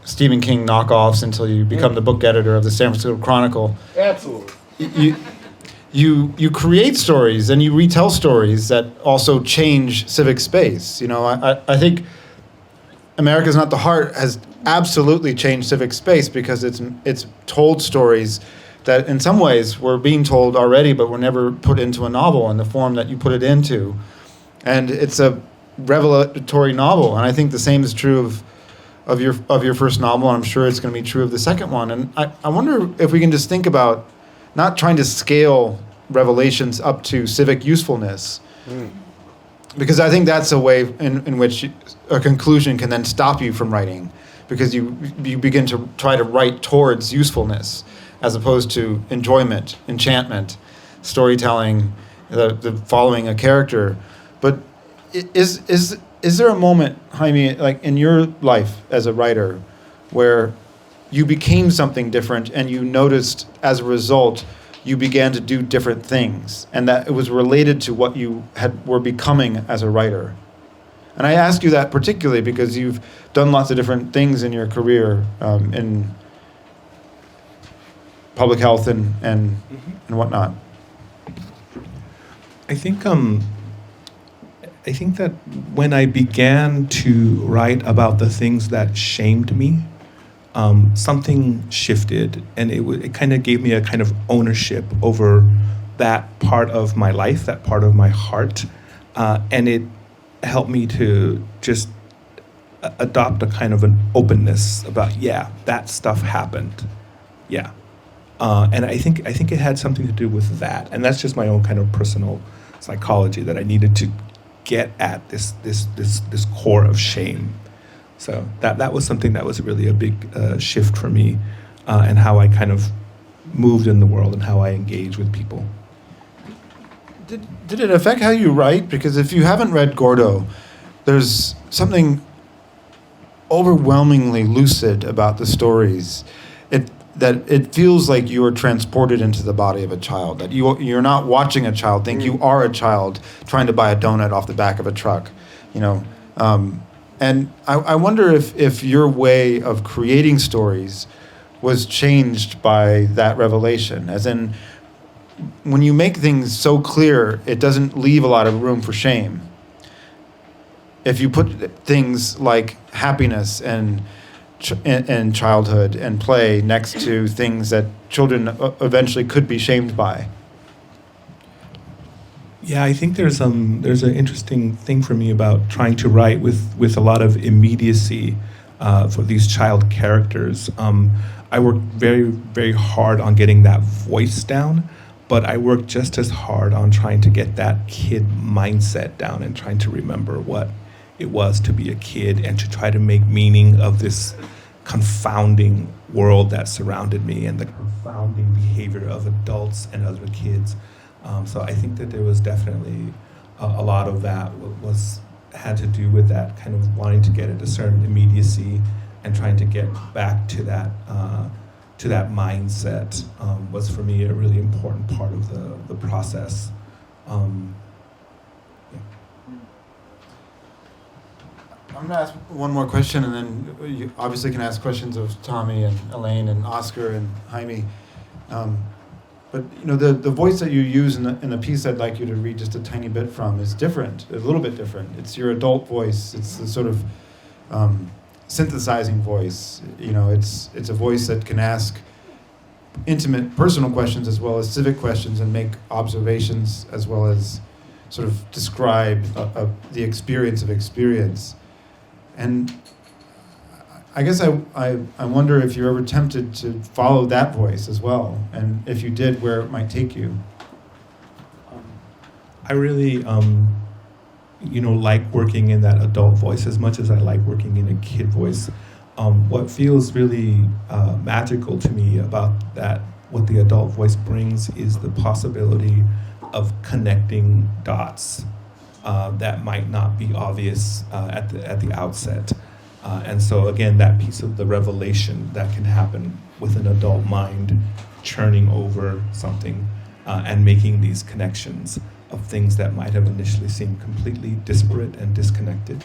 Stephen King knockoffs until you become the book editor of the San Francisco Chronicle. Absolutely. You create stories and you retell stories that also change civic space. I think America's Not the Heart has absolutely changed civic space because it's told stories that in some ways were being told already but were never put into a novel in the form that you put it into. And it's a revelatory novel, and I think the same is true of your first novel, and I'm sure it's going to be true of the second one. And I wonder if we can just think about not trying to scale revelations up to civic usefulness, because I think that's a way in which a conclusion can then stop you from writing, because you begin to try to write towards usefulness as opposed to enjoyment, enchantment, storytelling, the following a character. But is there a moment, Jaime, like in your life as a writer, where you became something different, and you noticed as a result you began to do different things, and that it was related to what you were becoming as a writer. And I ask you that particularly because you've done lots of different things in your career, in public health and whatnot. I think that when I began to write about the things that shamed me, something shifted, and it kind of gave me a kind of ownership over that part of my life, that part of my heart, and it helped me to just adopt a kind of an openness about, that stuff happened, and I think it had something to do with that, and that's just my own kind of personal psychology, that I needed to get at this core of shame. So that was something that was really a big shift for me, and how I kind of moved in the world and how I engage with people. Did it affect how you write? Because if you haven't read Gordo, there's something overwhelmingly lucid about the stories. It feels like you are transported into the body of a child, that you're not watching a child think, you are a child trying to buy a donut off the back of a truck, and I wonder if your way of creating stories was changed by that revelation, as in, when you make things so clear, it doesn't leave a lot of room for shame. If you put things like happiness and childhood and play next to things that children eventually could be shamed by. Yeah, I think there's an interesting thing for me about trying to write with a lot of immediacy for these child characters. I worked very, very hard on getting that voice down, but I worked just as hard on trying to get that kid mindset down and trying to remember what it was to be a kid and to try to make meaning of this confounding world that surrounded me and the confounding behavior of adults and other kids. So I think that there was definitely a lot of that had to do with that kind of wanting to get at a certain immediacy and trying to get back to that mindset was for me a really important part of the process. I'm going to ask one more question, and then you obviously can ask questions of Tommy and Elaine and Oscar and Jaime. But the voice that you use in the piece I'd like you to read just a tiny bit from is different, a little bit different. It's your adult voice. It's the sort of synthesizing voice. It's a voice that can ask intimate, personal questions as well as civic questions and make observations as well as sort of describe the experience of experience. And I guess I wonder if you're ever tempted to follow that voice as well, and if you did, where it might take you. I really, like working in that adult voice as much as I like working in a kid voice. What feels really magical to me about that, what the adult voice brings, is the possibility of connecting dots that might not be obvious at the outset. And so again, that piece of the revelation that can happen with an adult mind churning over something and making these connections of things that might have initially seemed completely disparate and disconnected,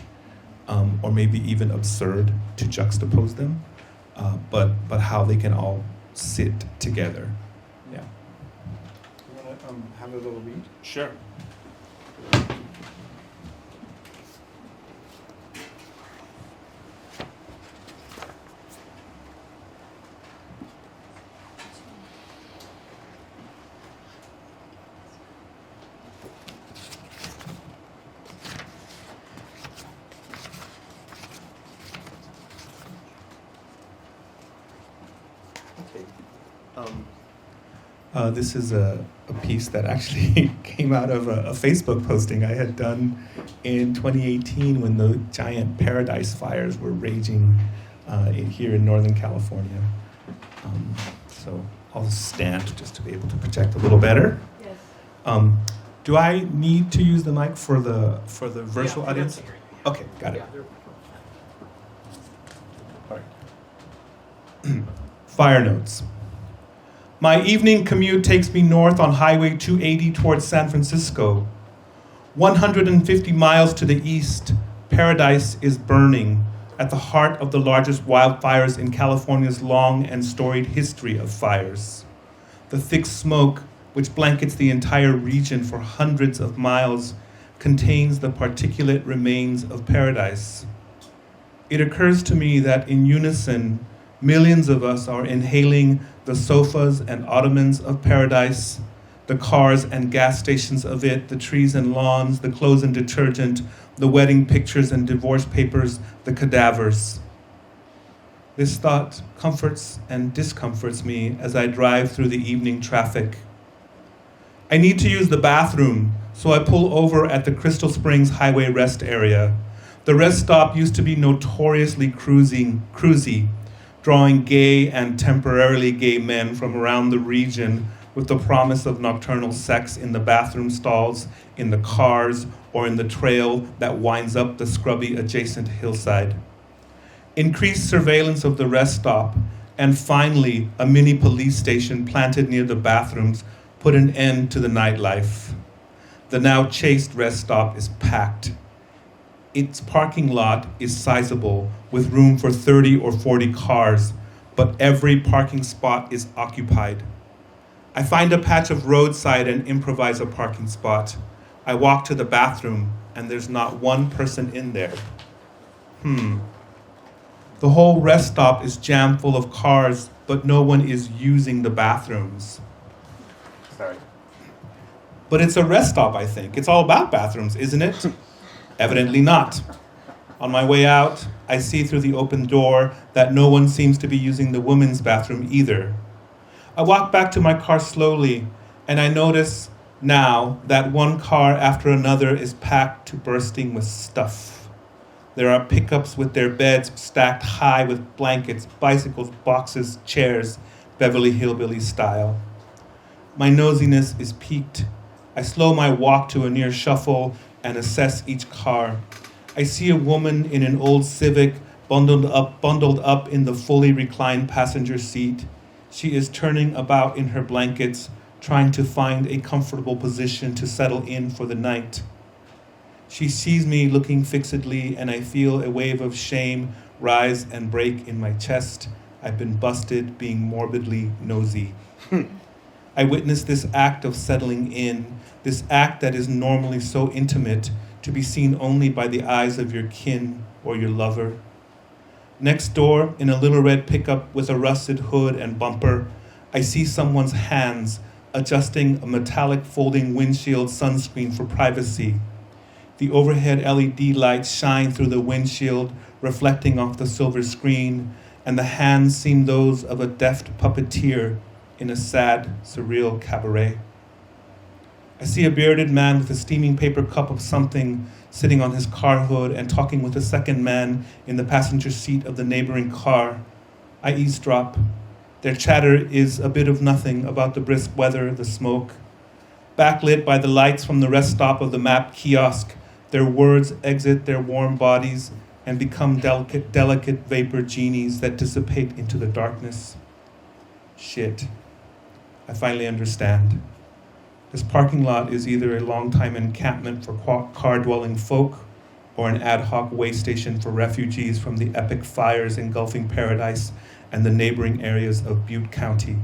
or maybe even absurd to juxtapose them, but how they can all sit together. Yeah. You want to have a little read? Sure. This is a piece that actually came out of a Facebook posting I had done in 2018 when the giant Paradise fires were raging here in Northern California. So I'll stand just to be able to project a little better. Yes. Do I need to use the mic for the virtual audience? Okay, got it. All right. Fire notes. My evening commute takes me north on Highway 280 towards San Francisco. 150 miles to the east, Paradise is burning at the heart of the largest wildfires in California's long and storied history of fires. The thick smoke, which blankets the entire region for hundreds of miles, contains the particulate remains of Paradise. It occurs to me that in unison, millions of us are inhaling the sofas and ottomans of Paradise, the cars and gas stations of it, the trees and lawns, the clothes and detergent, the wedding pictures and divorce papers, the cadavers. This thought comforts and discomforts me as I drive through the evening traffic. I need to use the bathroom, so I pull over at the Crystal Springs Highway rest area. The rest stop used to be notoriously cruisy, drawing gay and temporarily gay men from around the region with the promise of nocturnal sex in the bathroom stalls, in the cars, or in the trail that winds up the scrubby adjacent hillside. Increased surveillance of the rest stop, and finally a mini police station planted near the bathrooms put an end to the nightlife. The now chaste rest stop is packed. Its parking lot is sizable, with room for 30 or 40 cars, but every parking spot is occupied. I find a patch of roadside and improvise a parking spot. I walk to the bathroom, and there's not one person in there. The whole rest stop is jammed full of cars, but no one is using the bathrooms. Sorry. But it's a rest stop, I think. It's all about bathrooms, isn't it? Evidently not. On my way out, I see through the open door that no one seems to be using the women's bathroom either. I walk back to my car slowly, and I notice now that one car after another is packed to bursting with stuff. There are pickups with their beds stacked high with blankets, bicycles, boxes, chairs, Beverly Hillbilly style. My nosiness is piqued. I slow my walk to a near shuffle and assess each car. I see a woman in an old Civic bundled up in the fully reclined passenger seat. She is turning about in her blankets, trying to find a comfortable position to settle in for the night. She sees me looking fixedly, and I feel a wave of shame rise and break in my chest. I've been busted being morbidly nosy. I witness this act of settling in, this act that is normally so intimate, to be seen only by the eyes of your kin or your lover. Next door, in a little red pickup with a rusted hood and bumper, I see someone's hands adjusting a metallic folding windshield sunscreen for privacy. The overhead LED lights shine through the windshield, reflecting off the silver screen, and the hands seem those of a deft puppeteer in a sad, surreal cabaret. I see a bearded man with a steaming paper cup of something sitting on his car hood and talking with a second man in the passenger seat of the neighboring car. I eavesdrop. Their chatter is a bit of nothing about the brisk weather, the smoke. Backlit by the lights from the rest stop of the map kiosk, their words exit their warm bodies and become delicate vapor genies that dissipate into the darkness. Shit. I finally understand. This parking lot is either a long-time encampment for car-dwelling folk or an ad hoc way station for refugees from the epic fires engulfing Paradise and the neighboring areas of Butte County,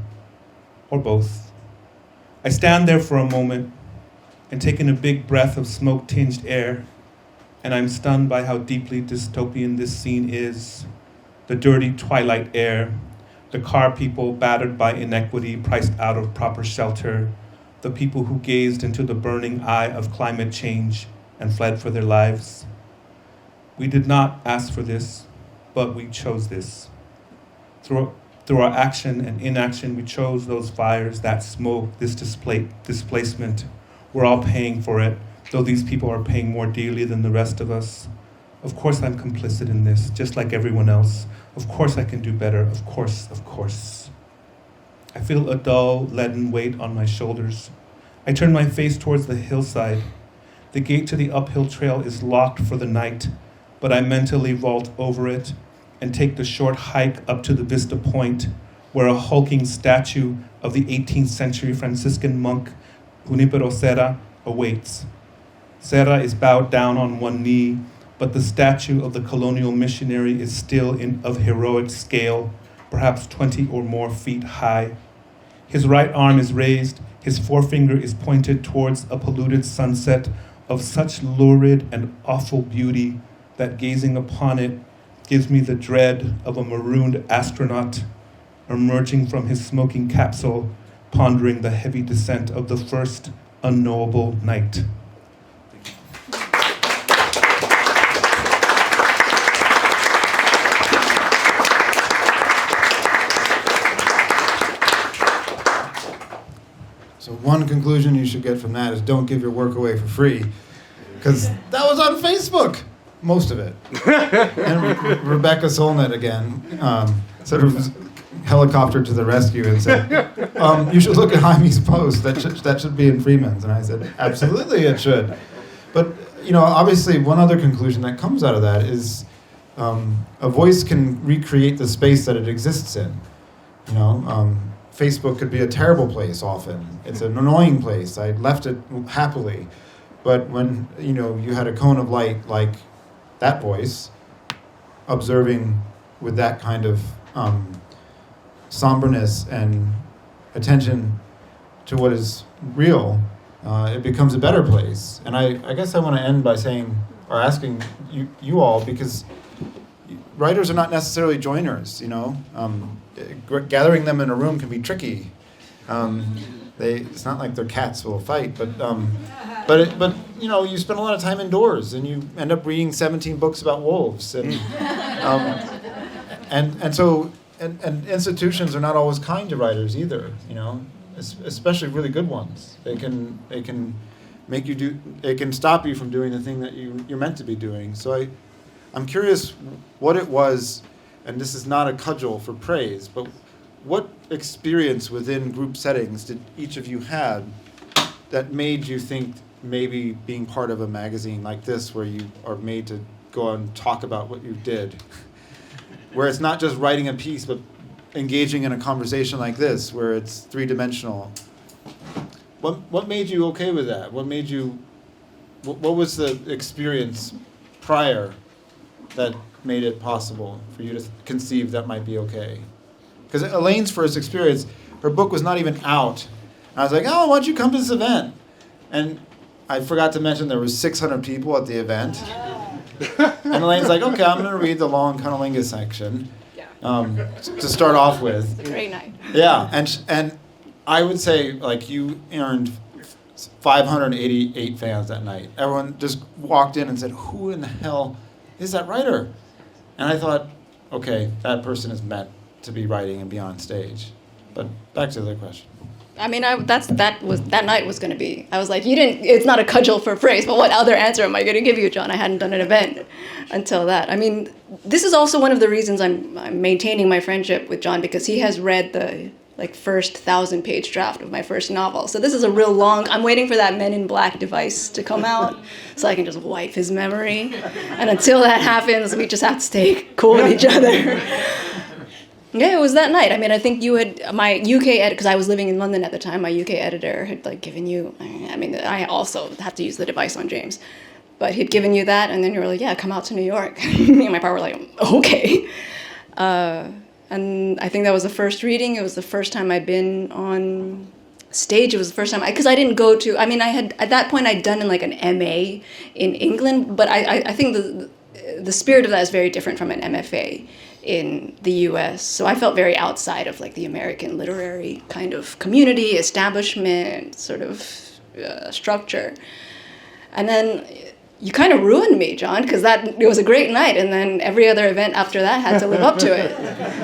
or both. I stand there for a moment and take in a big breath of smoke-tinged air, and I'm stunned by how deeply dystopian this scene is. The dirty twilight air, the car people battered by inequity, priced out of proper shelter, the people who gazed into the burning eye of climate change and fled for their lives. We did not ask for this, but we chose this. Through our action and inaction, we chose those fires, that smoke, this displacement. We're all paying for it, though these people are paying more dearly than the rest of us. Of course I'm complicit in this, just like everyone else. Of course I can do better, of course, of course. I feel a dull, leaden weight on my shoulders. I turn my face towards the hillside. The gate to the uphill trail is locked for the night, but I mentally vault over it and take the short hike up to the Vista Point, where a hulking statue of the 18th century Franciscan monk Junipero Serra awaits. Serra is bowed down on one knee, but the statue of the colonial missionary is still of heroic scale, perhaps 20 or more feet high. His right arm is raised, his forefinger is pointed towards a polluted sunset of such lurid and awful beauty that gazing upon it gives me the dread of a marooned astronaut emerging from his smoking capsule, pondering the heavy descent of the first unknowable night. So one conclusion you should get from that is don't give your work away for free, because that was on Facebook, most of it. And Rebecca Solnit again sort of helicoptered to the rescue and said, you should look at Jaime's post, that should be in Freeman's. And I said, absolutely it should. But, obviously one other conclusion that comes out of that is a voice can recreate the space that it exists in. Facebook could be a terrible place often. It's an annoying place. I left it happily. But when, you had a cone of light like that voice, observing with that kind of somberness and attention to what is real, it becomes a better place. And I guess I want to end by saying, or asking you all, because writers are not necessarily joiners, gathering them in a room can be tricky. It's not like they're cats who will fight, but you spend a lot of time indoors and you end up reading 17 books about wolves, and so institutions are not always kind to writers either, especially really good ones. They can make you do. They can stop you from doing the thing that you're meant to be doing. So I'm curious what it was, and this is not a cudgel for praise, but what experience within group settings did each of you have that made you think maybe being part of a magazine like this, where you are made to go and talk about what you did, where it's not just writing a piece, but engaging in a conversation like this, where it's three-dimensional? What made you okay with that? What was the experience prior that made it possible for you to conceive that might be okay? Because Elaine's first experience, her book was not even out. And I was like, why don't you come to this event? And I forgot to mention there was 600 people at the event. And Elaine's like, okay, I'm going to read the long cunnilingus section to start off with. It's a great night. Yeah, and I would say, you earned 588 fans that night. Everyone just walked in and said, who in the hell is that writer? And I thought, okay, that person is meant to be writing and be on stage. But back to the question. I mean, that night was going to be. I was like, it's not a cudgel for praise, but what other answer am I going to give you, John? I hadn't done an event until that. I mean, this is also one of the reasons I'm maintaining my friendship with John, because he has read the first 1,000-page draft of my first novel. So this is a real long. I'm waiting for that Men in Black device to come out so I can just wipe his memory. And until that happens, we just have to stay cool with each other. Yeah, it was that night. I mean, I think you had my UK edit, because I was living in London at the time. My UK editor had given you. I mean, I also had to use the device on James, but he'd given you that, and then you were like, "Yeah, come out to New York." Me and my partner were like, "Okay." And I think that was the first reading. It was the first time I'd been on stage. It was the first time because I didn't go to. I mean, I had at that point I'd done an MA in England, but I think the spirit of that is very different from an MFA in the U.S. So I felt very outside of the American literary kind of community, establishment, sort of structure. And then you kind of ruined me, John, because it was a great night, and then every other event after that had to live up to it,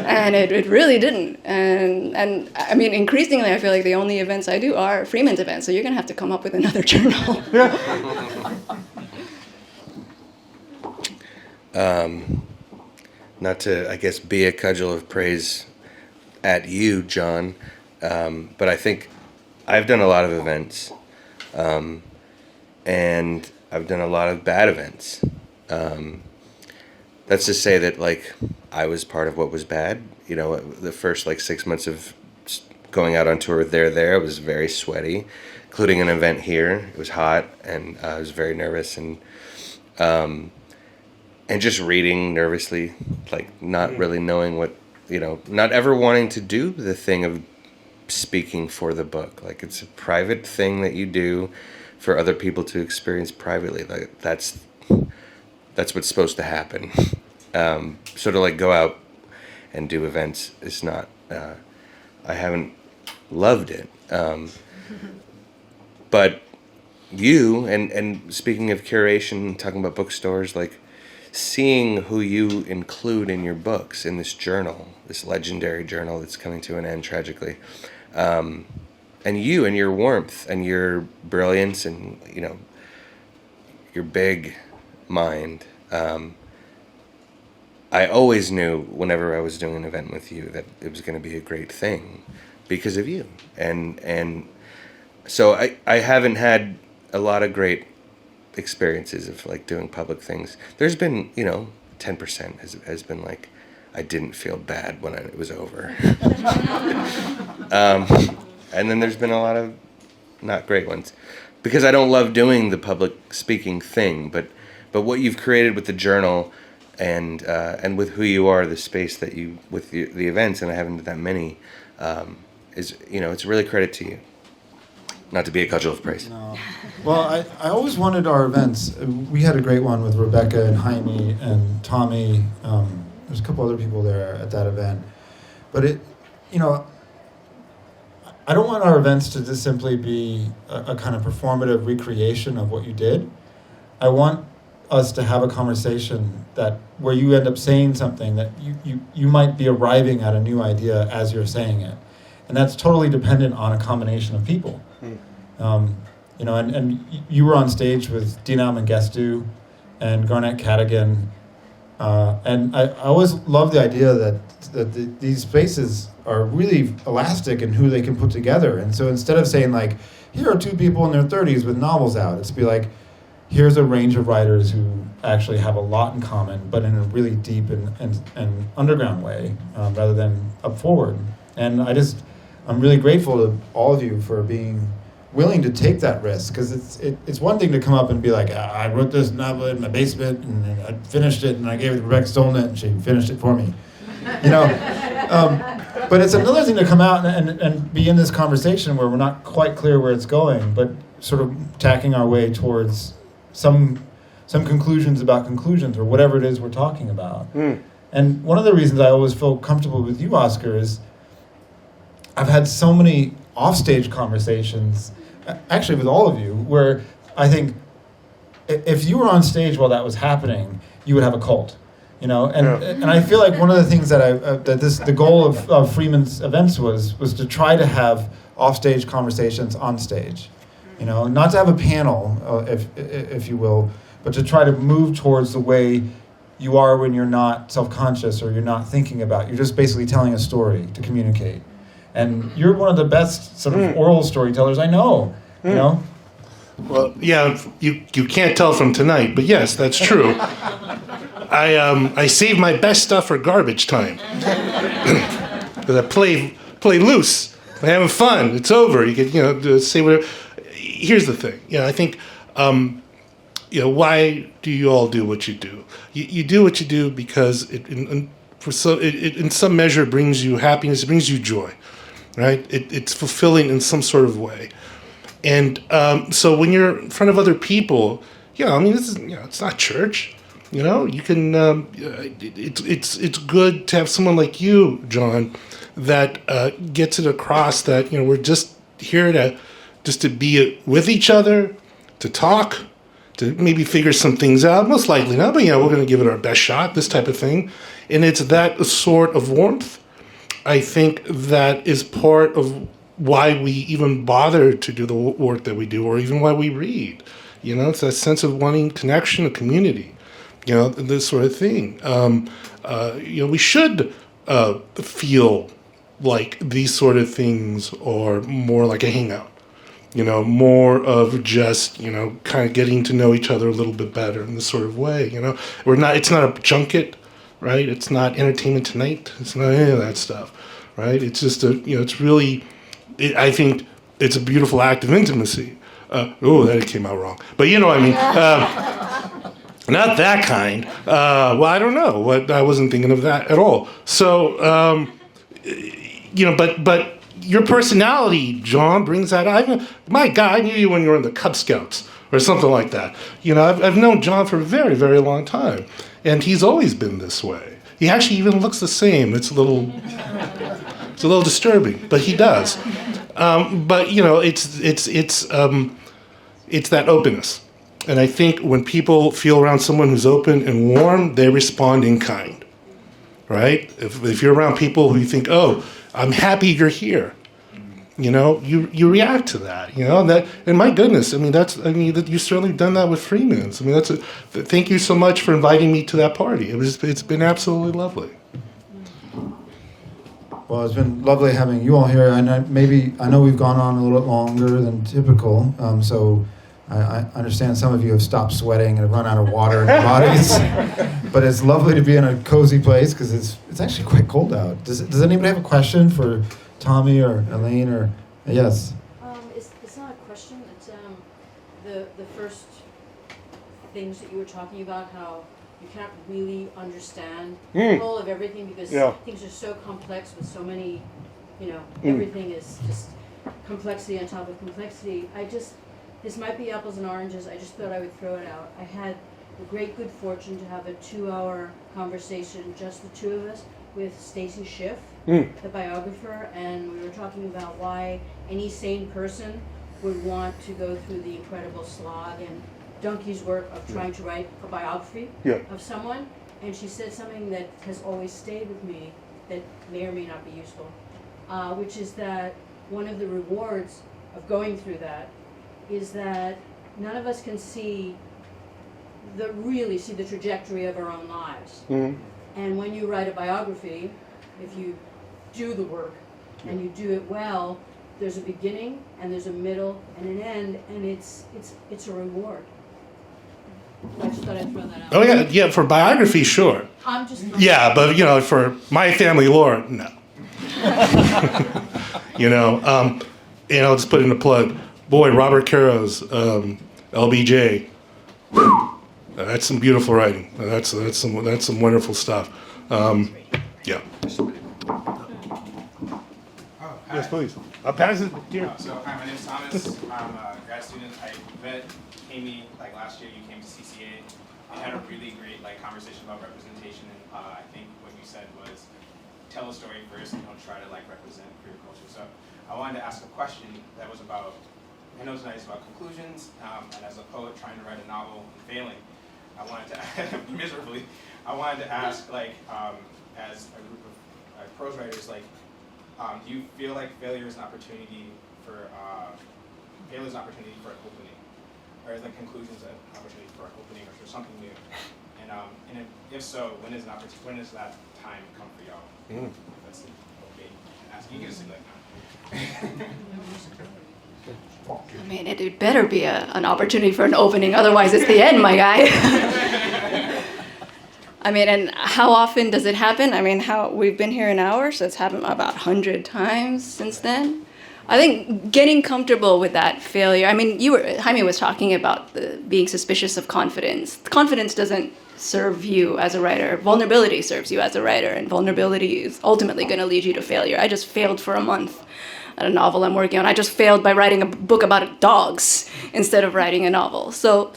and it really didn't. And I mean, increasingly, I feel like the only events I do are Freeman's events. So you're gonna have to come up with another journal. Not to, I guess, be a cudgel of praise at you, John, but I think I've done a lot of events, and I've done a lot of bad events. that's to say that like I was part of what was bad. You know, the first like 6 months of going out on tour with There it was very sweaty, including an event here. It was hot, and I was very nervous, and just reading nervously, like not really knowing what, you know, not ever wanting to do the thing of speaking for the book. Like it's a private thing that you do for other people to experience privately. Like that's what's supposed to happen. So to like go out and do events is not, I haven't loved it. But you, and speaking of curation, talking about bookstores, like seeing who you include in your books, in this journal, this legendary journal that's coming to an end tragically, and you and your warmth and your brilliance and, you know, your big mind. I always knew whenever I was doing an event with you that it was going to be a great thing because of you. And so I haven't had a lot of great experiences of like doing public things. There's been, you know, 10% has been like, I didn't feel bad when it was over. And then there's been a lot of not great ones because I don't love doing the public speaking thing, but what you've created with the journal and with who you are, the space that you, with the events, and I haven't done that many, is, you know, it's really credit to you. Not to be a cudgel of praise. No. Well, I always wanted our events. We had a great one with Rebecca and Jaime and Tommy. There's a couple other people there at that event. But it, you know, I don't want our events to just simply be a kind of performative recreation of what you did. I want us to have a conversation that where you end up saying something that you might be arriving at a new idea as you're saying it. And that's totally dependent on a combination of people. You know, and you were on stage with Dina Mengestu and Garnett Cadigan. And I always love the idea that these spaces are really elastic in who they can put together. And so instead of saying like, here are two people in their 30s with novels out, it's be like, here's a range of writers who actually have a lot in common, but in a really deep and underground way, rather than up forward. And I'm really grateful to all of you for being willing to take that risk, because it's one thing to come up and be like, I wrote this novel in my basement and I finished it and I gave it to Rebecca Stolnit and she finished it for me, you know. But it's another thing to come out and be in this conversation where we're not quite clear where it's going, but sort of tacking our way towards some conclusions about conclusions or whatever it is we're talking about. And one of the reasons I always feel comfortable with you, Oscar, is I've had so many offstage conversations, actually with all of you, where I think if you were on stage while that was happening, you would have a cult, you know. And I feel like one of the things that the goal of Freeman's events was to try to have offstage conversations on stage, you know, not to have a panel, if you will, but to try to move towards the way you are when you're not self-conscious or you're not thinking about. You're just basically telling a story to communicate. And you're one of the best sort of oral storytellers I know, you know? Well, yeah, you can't tell from tonight, but yes, that's true. I save my best stuff for garbage time. Because I play loose. I'm having fun. It's over. You can, you know, say whatever. Here's the thing. You know, I think, you know, why do you all do what you do? You do what you do because it in some measure brings you happiness, it brings you joy, right? It's fulfilling in some sort of way. And so when you're in front of other people, yeah, I mean, this is, you know, it's not church, you know. You can, it's good to have someone like you, John, that gets it across that, you know, we're just here to be with each other, to talk, to maybe figure some things out. Most likely not, but, you know, we're going to give it our best shot, this type of thing. And it's that sort of warmth, I think, that is part of why we even bother to do the work that we do, or even why we read. You know, it's that sense of wanting connection, a community, you know, this sort of thing. You know, we should feel like these sort of things are more like a hangout, you know, more of just, you know, kind of getting to know each other a little bit better in this sort of way, you know. It's not a junket. right? It's not Entertainment Tonight. It's not any of that stuff, right? It's just it's really, I think it's a beautiful act of intimacy. That came out wrong. But you know what I mean. Not that kind. Well, I don't know. I wasn't thinking of that at all. So, but your personality, John, brings that out. My God, I knew you when you were in the Cub Scouts or something like that. I've known John for a very, very long time, and he's always been this way. He actually even looks the same. It's a little disturbing, but he does. But it's that openness. And I think when people feel around someone who's open and warm, they respond in kind, right? If you're around people who you think, oh, I'm happy you're here, you react to that, and my goodness, you've certainly done that with Freeman's. Thank you so much for inviting me to that party. It's been absolutely lovely. Well, it's been lovely having you all here. And I know we've gone on a little bit longer than typical, so I understand some of you have stopped sweating and have run out of water in your bodies. But it's lovely to be in a cozy place because it's actually quite cold out. Does anybody have a question for Tommy or Elaine or yes? It's not a question. It's the first things that you were talking about, how you can't really understand the whole of everything because things are so complex with so many, everything is just complexity on top of complexity. This might be apples and oranges. I just thought I would throw it out. I had the great good fortune to have a 2-hour conversation, just the two of us, with Stacy Schiff, the biographer, and we were talking about why any sane person would want to go through the incredible slog and donkey's work of trying to write a biography of someone. And she said something that has always stayed with me that may or may not be useful, which is that one of the rewards of going through that is that none of us can really see the trajectory of our own lives. And when you write a biography, if you do the work and you do it well, there's a beginning and there's a middle and an end, and it's a reward. I just thought I'd throw that out. Oh yeah, for biography, sure. I'm just but for my family lore, no. I'll just put in a plug. Boy, Robert Caro's LBJ. That's some beautiful writing. That's some wonderful stuff. Yeah. Yes, please. I'll pass it here. Hi, my name is Thomas. I'm a grad student. I met Amy last year. You came to CCA. We had a really great conversation about representation, and I think what you said was tell a story first and don't try to represent queer culture. So I wanted to ask a question that was about. I know tonight is about conclusions, and as a poet trying to write a novel and failing, I wanted to miserably. I wanted to ask, as a group of prose writers, do you feel like failure is an opportunity for an opening, or is conclusions an opportunity for an opening, or for something new? And if so, when does that time come for y'all? That's okay. You can just say It better be an opportunity for an opening, otherwise it's the end, my guy. And how often does it happen? We've been here an hour, so it's happened about 100 times since then. I think getting comfortable with that failure. Jaime was talking about being suspicious of confidence. Confidence doesn't serve you as a writer. Vulnerability serves you as a writer, and vulnerability is ultimately going to lead you to failure. I just failed for a month at a novel I'm working on. I just failed by writing a book about dogs instead of writing a novel. So,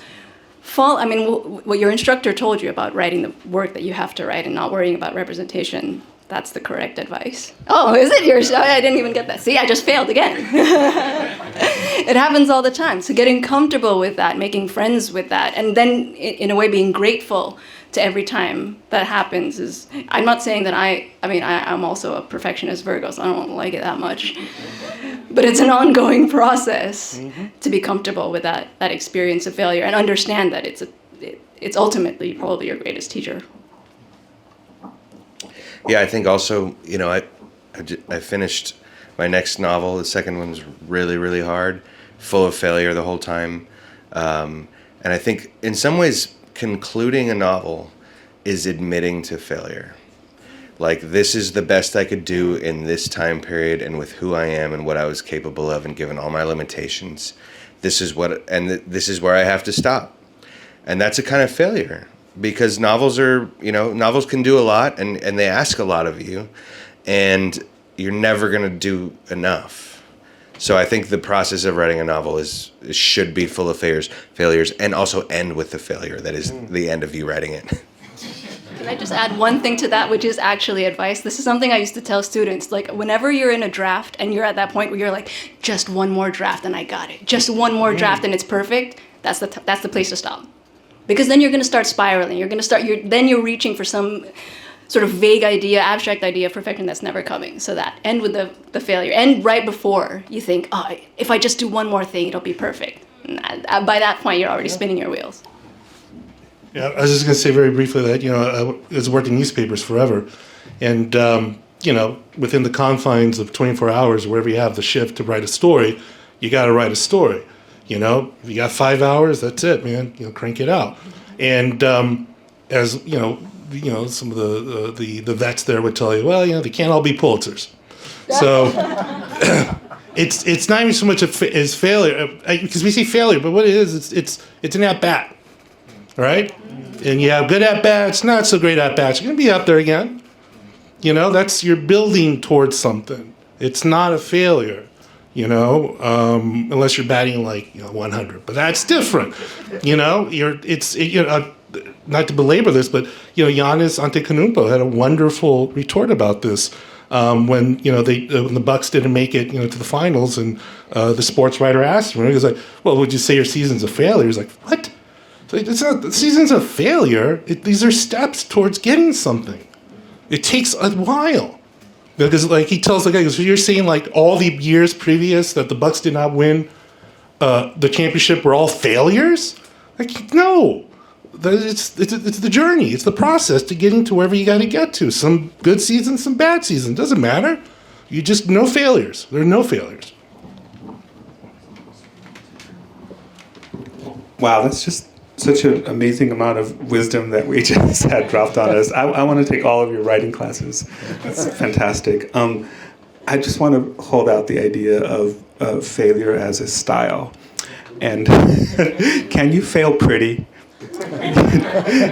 what your instructor told you about writing the work that you have to write and not worrying about representation, that's the correct advice. Oh, is it? I didn't even get that. See, I just failed again. It happens all the time. So getting comfortable with that, making friends with that, and then in a way being grateful to every time that happens is, I'm not saying that I'm also a perfectionist Virgo, so I don't like it that much. But it's an ongoing process to be comfortable with that experience of failure and understand that it's ultimately probably your greatest teacher. Yeah, I think also, I finished my next novel. The second one was really, really hard, full of failure the whole time. And I think in some ways concluding a novel is admitting to failure. Like, this is the best I could do in this time period and with who I am and what I was capable of, and given all my limitations. This is where I have to stop. And that's a kind of failure, because novels can do a lot, and they ask a lot of you, and you're never going to do enough. So I think the process of writing a novel should be full of failures, and also end with the failure that is the end of you writing it. Can I just add one thing to that, which is actually advice? This is something I used to tell students. Like, whenever you're in a draft and you're at that point where you're like, just one more draft and I got it. Just one more draft and it's perfect. That's the place to stop. Because then you're going to start spiraling. Then you're reaching for some sort of vague idea, abstract idea of perfection that's never coming. So that end with the failure. End right before you think, oh, if I just do one more thing, it'll be perfect. And by that point, you're already spinning your wheels. Yeah, I was just going to say very briefly that, I was working newspapers forever. And, within the confines of 24 hours, wherever you have the shift to write a story, you got to write a story. If you got 5 hours, that's it, man. Crank it out. And as, some of the vets there would tell you, well, they can't all be Pulitzers. So it's not even so much as failure, because we say failure, but what it is, it's an at-bat. Right? And you have good at-bats, not so great at-bats. You're going to be up there again. You're building towards something. It's not a failure, unless you're batting like 100. But that's different. Not to belabor this, but Giannis Antetokounmpo had a wonderful retort about this when when the Bucks didn't make it to the finals, and the sports writer asked him, he was like, "Well, would you say your season's a failure?" He's like, "What? It's not, the season's a failure. These are steps towards getting something. It takes a while." Because he tells the guy, so you're saying all the years previous that the Bucks did not win the championship were all failures? No. It's the journey. It's the process to getting to wherever you got to get to. Some good seasons, some bad seasons. Doesn't matter. No failures. There are no failures. Wow, that's just such an amazing amount of wisdom that we just had dropped on us. I want to take all of your writing classes. That's fantastic. I just want to hold out the idea of failure as a style. And can you fail pretty?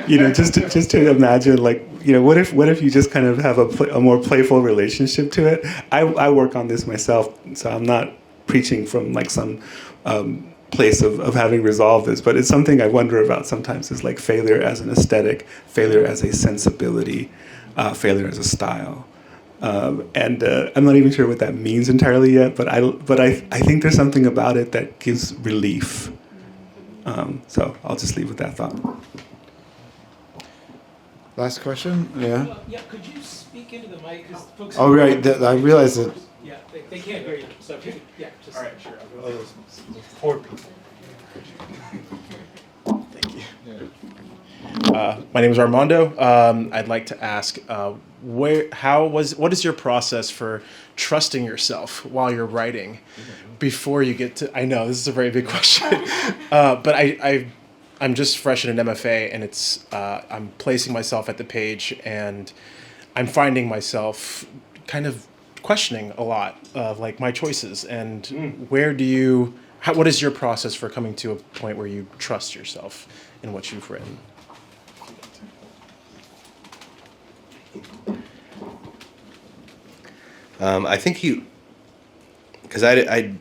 Just to imagine, what if you just kind of have a more playful relationship to it? I work on this myself, so I'm not preaching from some place of having resolved this, but it's something I wonder about sometimes, is failure as an aesthetic, failure as a sensibility, failure as a style. And I'm not even sure what that means entirely yet, but I think there's something about it that gives relief. So I'll just leave with that thought. Last question? Yeah. Yeah, could you speak into the mic? Folks Right. I realized that. Yeah, they can't hear you. So if you could, just. All right, sure. Four people. Thank you. My name is Armando. I'd like to ask, what is your process for trusting yourself while you're writing before you get to? I know this is a very big question, but I'm just fresh in an MFA, and it's I'm placing myself at the page, and I'm finding myself kind of questioning a lot of my choices, and what is your process for coming to a point where you trust yourself in what you've written? I think because I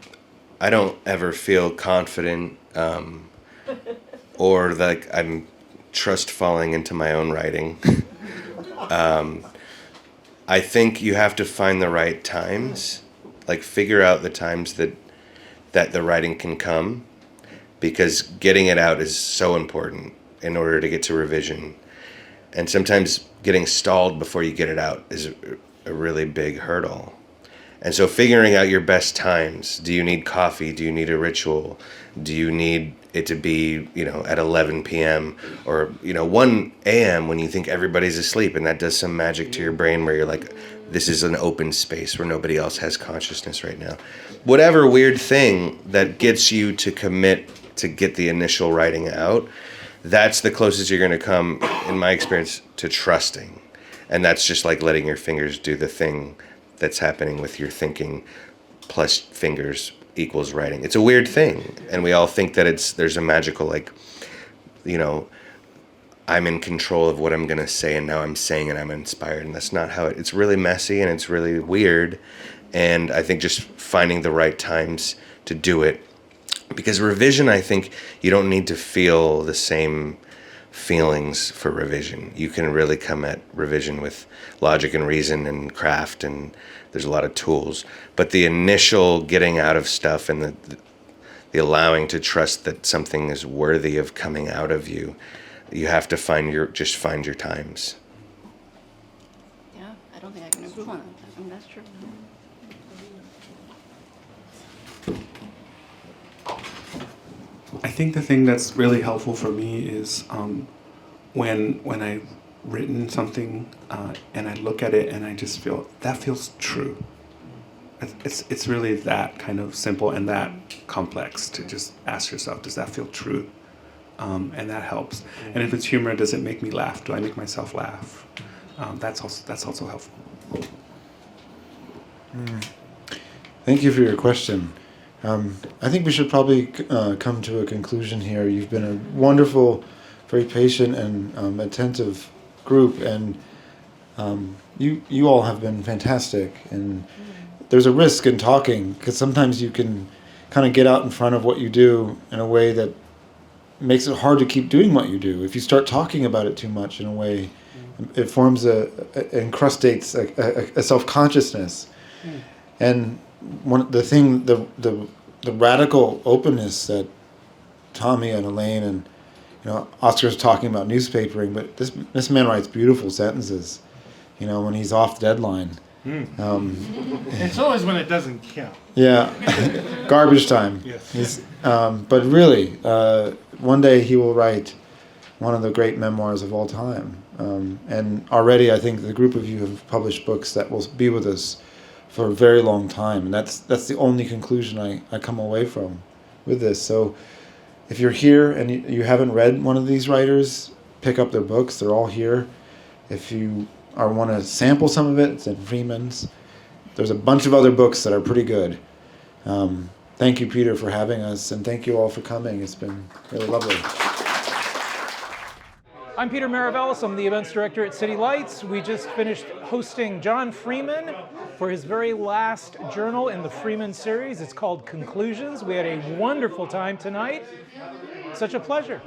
don't ever feel confident or I'm trust falling into my own writing. I think you have to find the right times, figure out the times that the writing can come, because getting it out is so important in order to get to revision. And sometimes getting stalled before you get it out is a really big hurdle. And so figuring out your best times. Do you need coffee? Do you need a ritual? Do you need it to be, at 11 p.m. or, 1 a.m. when you think everybody's asleep, and that does some magic to your brain where you're like, this is an open space where nobody else has consciousness right now. Whatever weird thing that gets you to commit to get the initial writing out, that's the closest you're going to come, in my experience, to trusting. And that's just like letting your fingers do the thing that's happening with your thinking plus fingers equals writing. It's a weird thing. And we all think that there's a magical, like, you know, I'm in control of what I'm going to say and now I'm saying and I'm inspired. And that's not how it's really messy and it's really weird. And I think just finding the right times to do it. Because revision, I think you don't need to feel the same feelings for revision. You can really come at revision with logic and reason and craft, and there's a lot of tools. But the initial getting out of stuff and the allowing to trust that something is worthy of coming out of you, you have to find your times. Yeah, I don't think I can improve on that. I mean, that's true. I think the thing that's really helpful for me is when I've written something and I look at it and I just feel that feels true. It's really that kind of simple and that complex to just ask yourself, does that feel true? And that helps. And if it's humor, does it make me laugh? Do I make myself laugh? That's also helpful. Thank you for your question. I think we should probably come to a conclusion here. You've been a wonderful, very patient and attentive group, and you all have been fantastic. And there's a risk in talking, because sometimes you can kind of get out in front of what you do in a way that makes it hard to keep doing what you do. If you start talking about it too much in a way, it forms encrustates a self-consciousness. And the radical openness that Tommy and Elaine and Oscar's talking about newspapering, but this man writes beautiful sentences, when he's off deadline. It's always when it doesn't count. Yeah, garbage time. Yes. But really, one day he will write one of the great memoirs of all time. And already I think the group of you have published books that will be with us for a very long time. And that's the only conclusion I come away from with this. So if you're here and you haven't read one of these writers, pick up their books. They're all here. If you want to sample some of it, it's in Freeman's. There's a bunch of other books that are pretty good. Thank you, Peter, for having us, and thank you all for coming. It's been really lovely. I'm Peter Maravellis. I'm the events director at CityLights. We just finished hosting John Freeman for his very last journal in the Freeman series. It's called Conclusions. We had a wonderful time tonight. Such a pleasure.